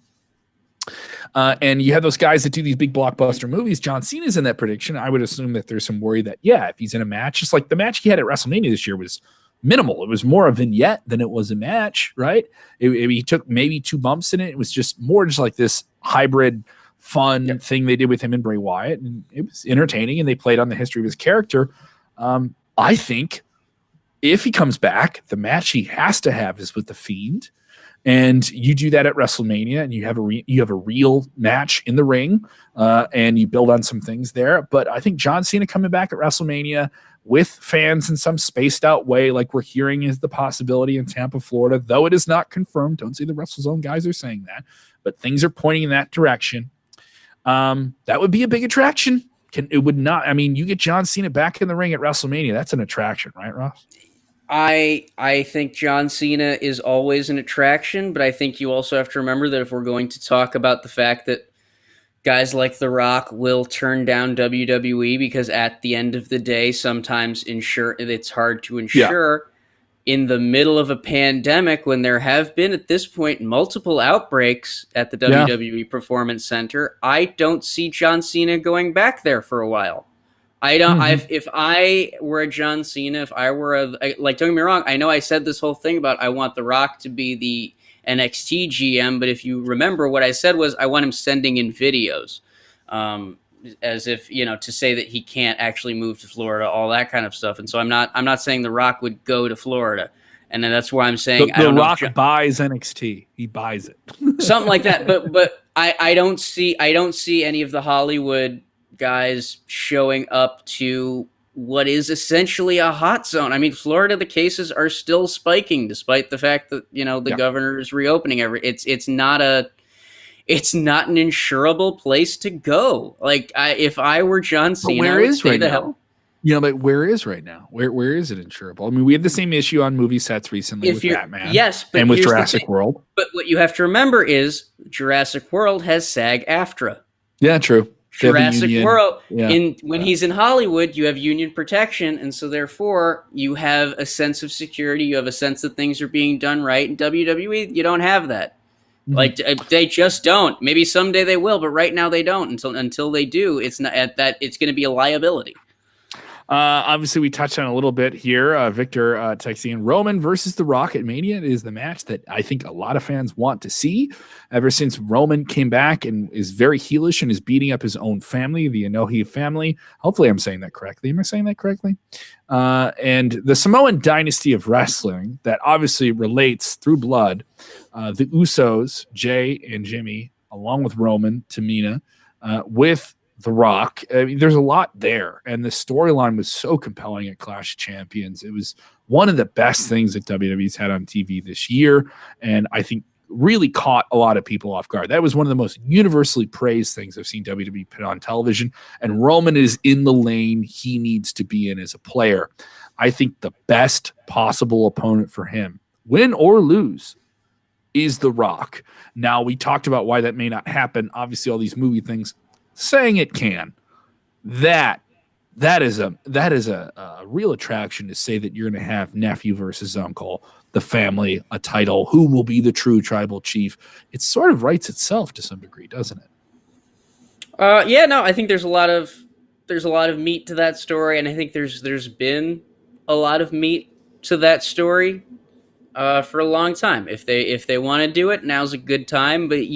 And you have those guys that do these big blockbuster movies. John Cena's in that prediction. I would assume that there's some worry that, if he's in a match, just like the match he had at WrestleMania this year was minimal. It was more a vignette than it was a match, right? He took maybe 2 bumps in it. It was just more just like this hybrid fun thing they did with him and Bray Wyatt. And it was entertaining, and they played on the history of his character. I think if he comes back, the match he has to have is with The Fiend. And you do that at WrestleMania, and you have a real match in the ring, and you build on some things there. But I think John Cena coming back at WrestleMania with fans in some spaced out way, like we're hearing is the possibility in Tampa, Florida, though it is not confirmed. Don't say the WrestleZone guys are saying that, but things are pointing in that direction. That would be a big attraction. You get John Cena back in the ring at WrestleMania. That's an attraction, right, Ross? I think John Cena is always an attraction, but I think you also have to remember that if we're going to talk about the fact that guys like The Rock will turn down WWE because at the end of the day, sometimes it's hard to insure. in the middle of a pandemic, when there have been at this point multiple outbreaks at the WWE Performance Center, I don't see John Cena going back there for a while. I don't. If I were a John Cena, if I were don't get me wrong, I know I said this whole thing about I want The Rock to be the NXT GM, but if you remember, what I said was I want him sending in videos, as if, to say that he can't actually move to Florida, all that kind of stuff. And so I'm not saying The Rock would go to Florida, and then that's where I'm saying The Rock buys NXT. He buys it, something like that. But I don't see any of the Hollywood guys showing up to what is essentially a hot zone. I mean, Florida, the cases are still spiking despite the fact that the governor is reopening it's not an insurable place to go. Like, if I were John Cena, where is right now? But where is right now? Where is it insurable? I mean, we had the same issue on movie sets recently with Batman, and with Jurassic World. But what you have to remember is Jurassic World has SAG-AFTRA. Yeah, true. Jurassic World, when he's in Hollywood, you have union protection, and so therefore you have a sense of security. You have a sense that things are being done right. In WWE, you don't have that. Like, they just don't. Maybe someday they will, but right now they don't. Until they do, it's not at that. It's going to be a liability. Obviously, we touched on a little bit here. Victor texting in, Roman versus The Rock at Mania is the match that I think a lot of fans want to see. Ever since Roman came back and is very heelish and is beating up his own family, the Inoue family. Hopefully, I'm saying that correctly. Am I saying that correctly? And the Samoan dynasty of wrestling that obviously relates through blood. The Usos, Jay and Jimmy, along with Roman, Tamina, with The Rock. I mean, there's a lot there, and the storyline was so compelling at Clash of Champions. It was one of the best things that WWE's had on TV this year, and I think really caught a lot of people off guard. That was one of the most universally praised things I've seen WWE put on television, and Roman is in the lane he needs to be in as a player. I think the best possible opponent for him, win or lose, is The Rock. Now, we talked about why that may not happen. Obviously, all these movie things saying it can. That is a real attraction to say that you're going to have nephew versus uncle, the family, a title, who will be the true tribal chief. It sort of writes itself to some degree, doesn't it? I think there's a lot of meat to that story, and I think there's been a lot of meat to that story for a long time. If they want to do it, now's a good time. But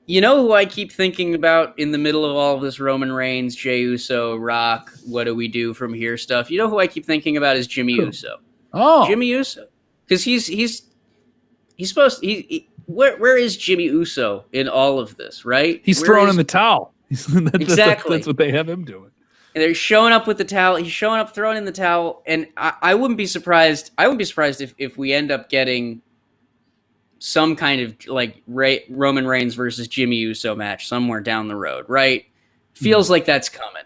you know who I keep thinking about in the middle of all of this Roman Reigns, Jey Uso, Rock, what do we do from here stuff? You know who I keep thinking about is Jimmy Uso. Oh, Jimmy Uso, because he's supposed to. Where is Jimmy Uso in all of this? Right? He's throwing in the towel. Exactly. That's what they have him doing. And they're showing up with the towel. He's showing up, throwing in the towel, and I wouldn't be surprised. I wouldn't be surprised if we end up getting some kind of like Roman Reigns versus Jimmy Uso match somewhere down the road, right? Feels like that's coming.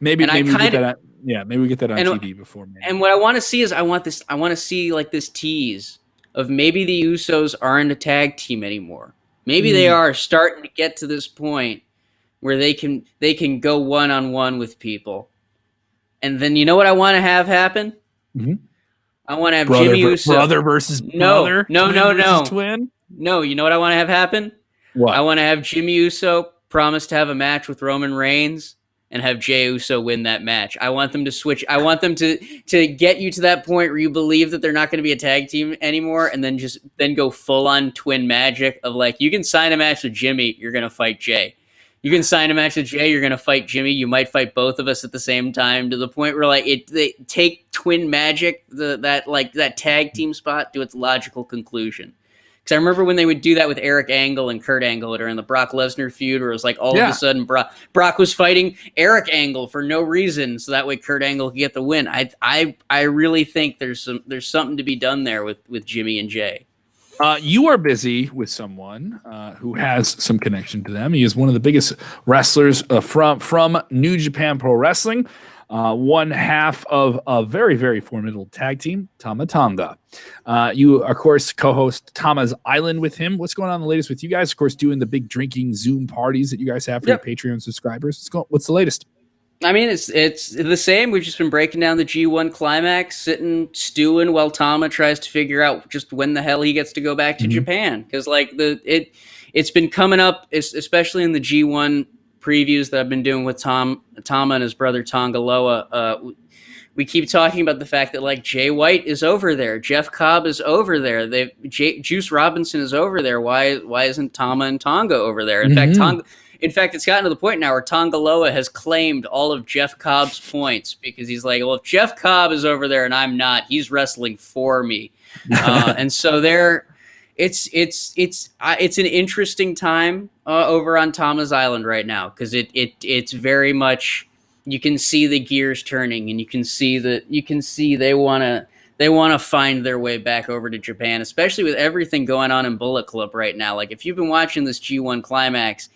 Maybe we get that on TV before. Maybe. And what I want to see is I want to see like this tease of maybe the Usos aren't a tag team anymore. Maybe they are starting to get to this point where they can go one-on-one with people. And then you know what I want to have happen? Mm-hmm. I want to have Jimmy Uso. Brother versus brother? No. Twin? No, you know what I want to have happen? What? I want to have Jimmy Uso promise to have a match with Roman Reigns and have Jey Uso win that match. I want them to switch. I want them to get you to that point where you believe that they're not going to be a tag team anymore, and then go full-on twin magic of like, you can sign a match with Jimmy, you're going to fight Jey. You can sign a match with Jey, you're going to fight Jimmy. You might fight both of us at the same time, to the point where like they take twin magic, that tag team spot, to its logical conclusion. Because I remember when they would do that with Eric Angle and Kurt Angle during the Brock Lesnar feud, where it was like all of a sudden Brock was fighting Eric Angle for no reason, so that way Kurt Angle could get the win. I really think there's something to be done there with Jimmy and Jey. You are busy with someone who has some connection to them. He is one of the biggest wrestlers from New Japan Pro Wrestling, one half of a very, very formidable tag team, Tama Tonga. You, of course, co-host Tama's Island with him. What's going on the latest with you guys? Of course, doing the big drinking Zoom parties that you guys have for your Patreon subscribers. What's the latest? I mean, it's the same. We've just been breaking down the G1 climax, sitting stewing while Tama tries to figure out just when the hell he gets to go back to Japan. Because like it's been coming up, especially in the G1 previews that I've been doing with Tama and his brother Tonga Loa. We keep talking about the fact that like Jay White is over there, Jeff Cobb is over there, Juice Robinson is over there. Why isn't Tama and Tonga over there? In fact, it's gotten to the point now where Tonga Loa has claimed all of Jeff Cobb's points because he's like, well, if Jeff Cobb is over there and I'm not, he's wrestling for me. And so it's an interesting time over on Tama's Island right now because it's very much, you can see the gears turning and you can see they want to find their way back over to Japan, especially with everything going on in Bullet Club right now. Like if you've been watching this G1 climax,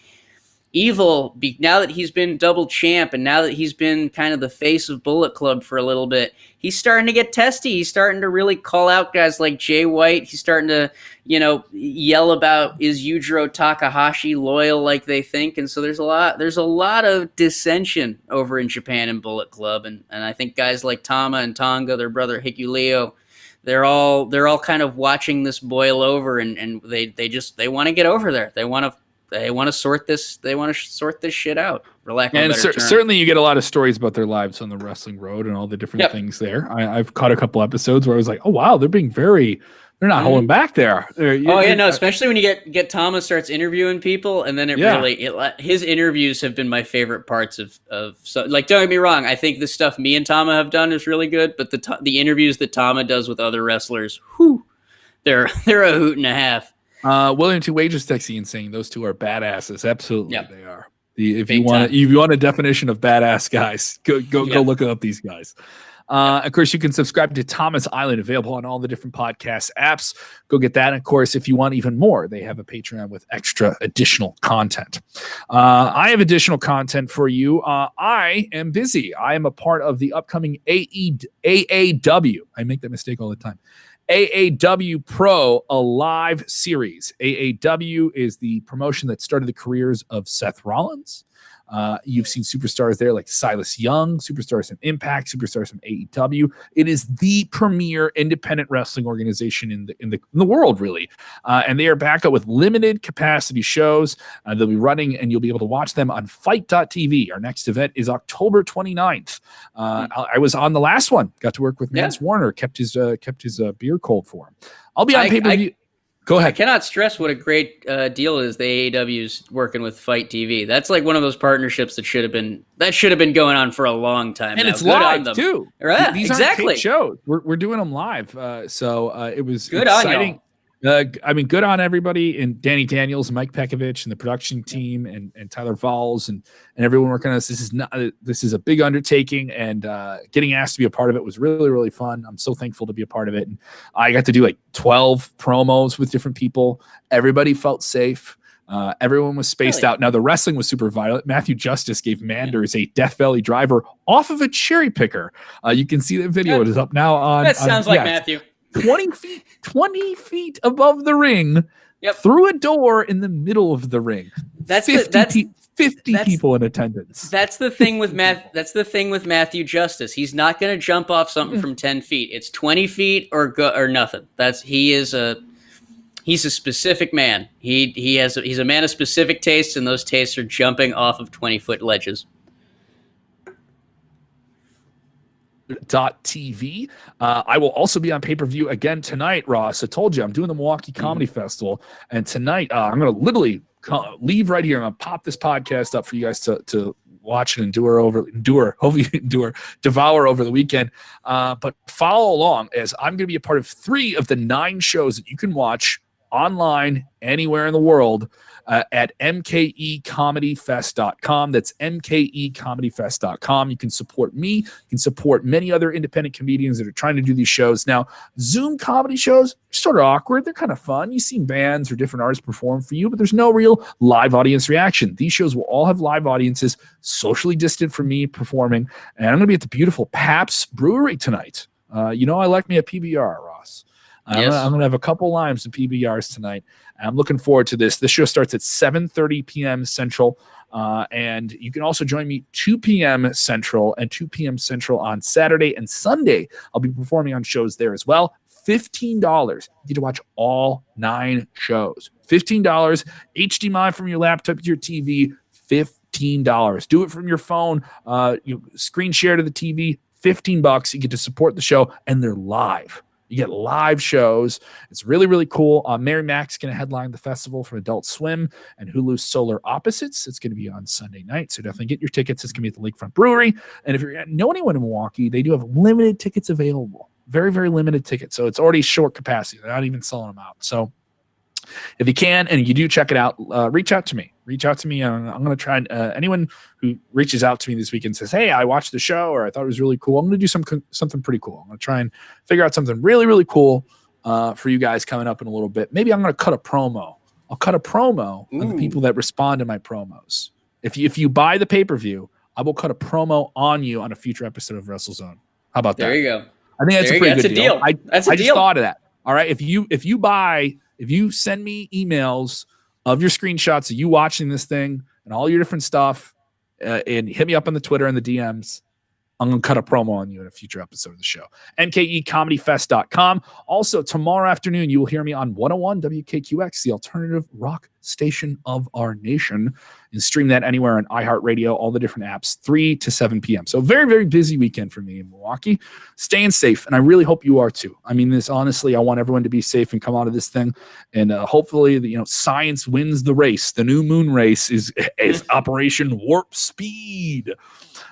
Evil, now that he's been double champ and now that he's been kind of the face of Bullet Club for a little bit, he's starting to get testy. He's starting to really call out guys like Jay White. He's starting to, yell about, is Yujiro Takahashi loyal like they think? And so there's a lot of dissension over in Japan in Bullet Club. And I think guys like Tama and Tonga, their brother Hikuleo, they're all kind of watching this boil over and they want to get over there. They want to sort this. They want to sort this shit out. For lack of a better term. Certainly, you get a lot of stories about their lives on the wrestling road and all the different things there. I've caught a couple episodes where I was like, "Oh wow, they're not holding back there." Especially when you get Tama starts interviewing people, and then his interviews have been my favorite parts of. So, like, don't get me wrong, I think the stuff me and Tama have done is really good, but the interviews that Tama does with other wrestlers, they're a hoot and a half. William Two Wages texting and saying those two are badasses. Absolutely, they are. If you want a definition of badass guys, go look up these guys. Of course, you can subscribe to Tama's Island, available on all the different podcast apps. Go get that. And of course, if you want even more, they have a Patreon with extra additional content. I have additional content for you. I am busy. I am a part of the upcoming AAW. I make that mistake all the time. AAW Pro, a live series. AAW is the promotion that started the careers of Seth Rollins. You've seen superstars there like Silas Young, superstars from Impact, superstars from AEW. It is the premier independent wrestling organization in the world, really. And they are back up with limited capacity shows. They'll be running, and you'll be able to watch them on Fight.tv. Our next event is October 29th. I was on the last one. Got to work with Mance Warner. Kept his beer cold for him. I'll be on pay-per-view. Go ahead. I cannot stress what a great deal is the AEW's working with Fight TV. That's like one of those partnerships that should have been going on for a long time. And now. it's live too. Right? These exactly. aren't taped shows. We're doing them live. So it was good exciting. On y'all. Good on everybody, and Danny Daniels, Mike Pekovich, and the production team, and Tyler Valls, and everyone working on this. This is a big undertaking, and getting asked to be a part of it was really, really fun. I'm so thankful to be a part of it. And I got to do like 12 promos with different people. Everybody felt safe. Everyone was spaced out. Now the wrestling was super violent. Matthew Justice gave Manders a Death Valley driver off of a cherry picker. You can see the video. It is up now on. That sounds like Matthew. 20 feet above the ring, through a door in the middle of the ring. That's 50 people in attendance. That's the thing with Matthew Justice. He's not going to jump off something from 10 feet. It's 20 feet or nothing. He's a specific man. He's a man of specific tastes, and those tastes are jumping off of 20-foot ledges. .tv. I will also be on pay-per-view again tonight, Ross. I told you I'm doing the Milwaukee Comedy Festival, and tonight I'm going to literally leave right here. I'm going to pop this podcast up for you guys to watch and devour over the weekend. But follow along, as I'm going to be a part of 3 of the 9 shows that you can watch online anywhere in the world at mkecomedyfest.com. That's mkecomedyfest.com. You can support me. You can support many other independent comedians that are trying to do these shows. Now, Zoom comedy shows are sort of awkward. They're kind of fun. You see bands or different artists perform for you, but there's no real live audience reaction. These shows will all have live audiences, socially distant from me performing. And I'm going to be at the beautiful Pabst Brewery tonight. I like me a PBR, Ross. I'm gonna have a couple limes and PBRs tonight. I'm looking forward to this. This show starts at 7:30 p.m. Central. And you can also join me 2 p.m. Central and 2 p.m. Central on Saturday and Sunday. I'll be performing on shows there as well. $15. You get to watch all 9 shows. $15. HDMI from your laptop to your TV. $15. Do it from your phone. You screen share to the TV. $15. You get to support the show, and they're live. You get live shows. It's really, really cool. Mary Mac's going to headline the festival from Adult Swim and Hulu's Solar Opposites. It's going to be on Sunday night, so definitely get your tickets. It's going to be at the Lakefront Brewery. And if you know anyone in Milwaukee, they do have limited tickets available. Very, very limited tickets. So it's already short capacity. They're not even selling them out. So if you can and you do check it out, reach out to me. Reach out to me. I'm going to try and anyone who reaches out to me this weekend says, hey, I watched the show or I thought it was really cool. I'm going to do something pretty cool. I'm going to try and figure out something really, really cool for you guys coming up in a little bit. Maybe I'm going to cut a promo. I'll cut a promo on the people that respond to my promos. If you buy the pay-per-view, I will cut a promo on you on a future episode of WrestleZone. How about that? There you go. I think that's a pretty good deal. I just thought of that. All right. If you send me emails of your screenshots of you watching this thing and all your different stuff, and hit me up on the Twitter and the DMs, I'm going to cut a promo on you in a future episode of the show. NKEComedyFest.com. Also, tomorrow afternoon, you will hear me on 101 WKQX, the alternative rock station of our nation, and stream that anywhere on iHeartRadio, all the different apps, 3 to 7 p.m. So very, very busy weekend for me in Milwaukee. Staying safe, and I really hope you are too. I mean, this honestly, I want everyone to be safe and come out of this thing, and hopefully, science wins the race. The new moon race is Operation Warp Speed.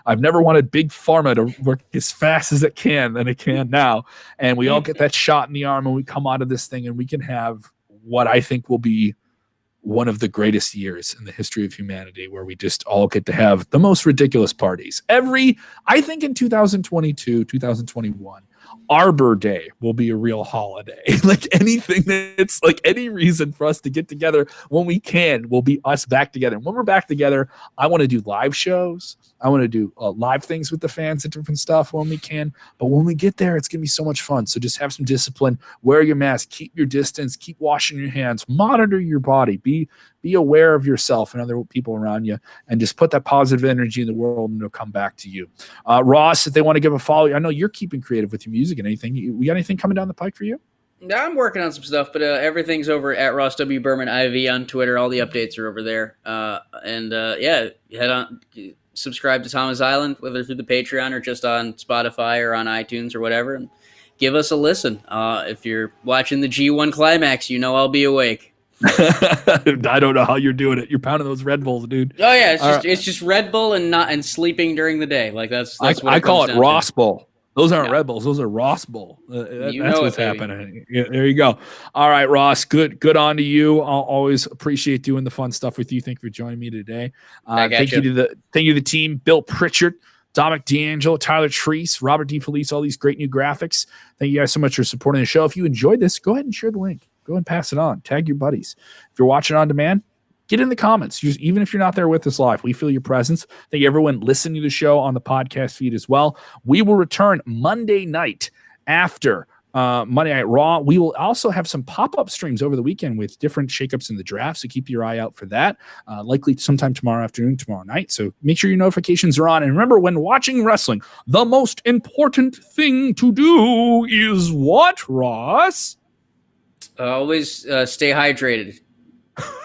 I've never wanted big pharma to work as fast as it can than it can now. And we all get that shot in the arm and we come out of this thing and we can have what I think will be one of the greatest years in the history of humanity, where we just all get to have the most ridiculous parties. I think in 2022, 2021, Arbor Day will be a real holiday. Like anything that's like any reason for us to get together when we can will be us back together. And when we're back together, I want to do live shows. I want to do live things with the fans and different stuff when we can. But when we get there, it's going to be so much fun. So just have some discipline. Wear your mask. Keep your distance. Keep washing your hands. Monitor your body. Be aware of yourself and other people around you. And just put that positive energy in the world and it'll come back to you. Ross, if they want to give a follow, I know you're keeping creative with your music and anything. We got anything coming down the pike for you? I'm working on some stuff, but everything's over at Ross W. Berman IV on Twitter. All the updates are over there. Head on, subscribe to Tama's Island, whether through the Patreon or just on Spotify or on iTunes or whatever, and give us a listen. If you're watching the G1 Climax, I'll be awake. I don't know how you're doing it. You're pounding those Red Bulls, dude. Oh yeah, it's just Red Bull and sleeping during the day. Like that's what I call it Ross to. Bull. Those aren't Red Bulls. Those are Ross Bull. That's what's happening. Yeah, there you go. All right, Ross. Good on to you. I'll always appreciate doing the fun stuff with you. Thank you for joining me today. Thank you to the team, Bill Pritchard, Dominic D'Angelo, Tyler Treese, Robert DeFelice, all these great new graphics. Thank you guys so much for supporting the show. If you enjoyed this, go ahead and share the link. Go and pass it on. Tag your buddies. If you're watching on demand, get in the comments. Even if you're not there with us live, we feel your presence. Thank you, everyone listening to the show on the podcast feed as well. We will return Monday night after Monday Night Raw. We will also have some pop-up streams over the weekend with different shakeups in the draft, so keep your eye out for that. Likely sometime tomorrow afternoon, tomorrow night. So make sure your notifications are on. And remember, when watching wrestling, the most important thing to do is what, Ross? Always stay hydrated.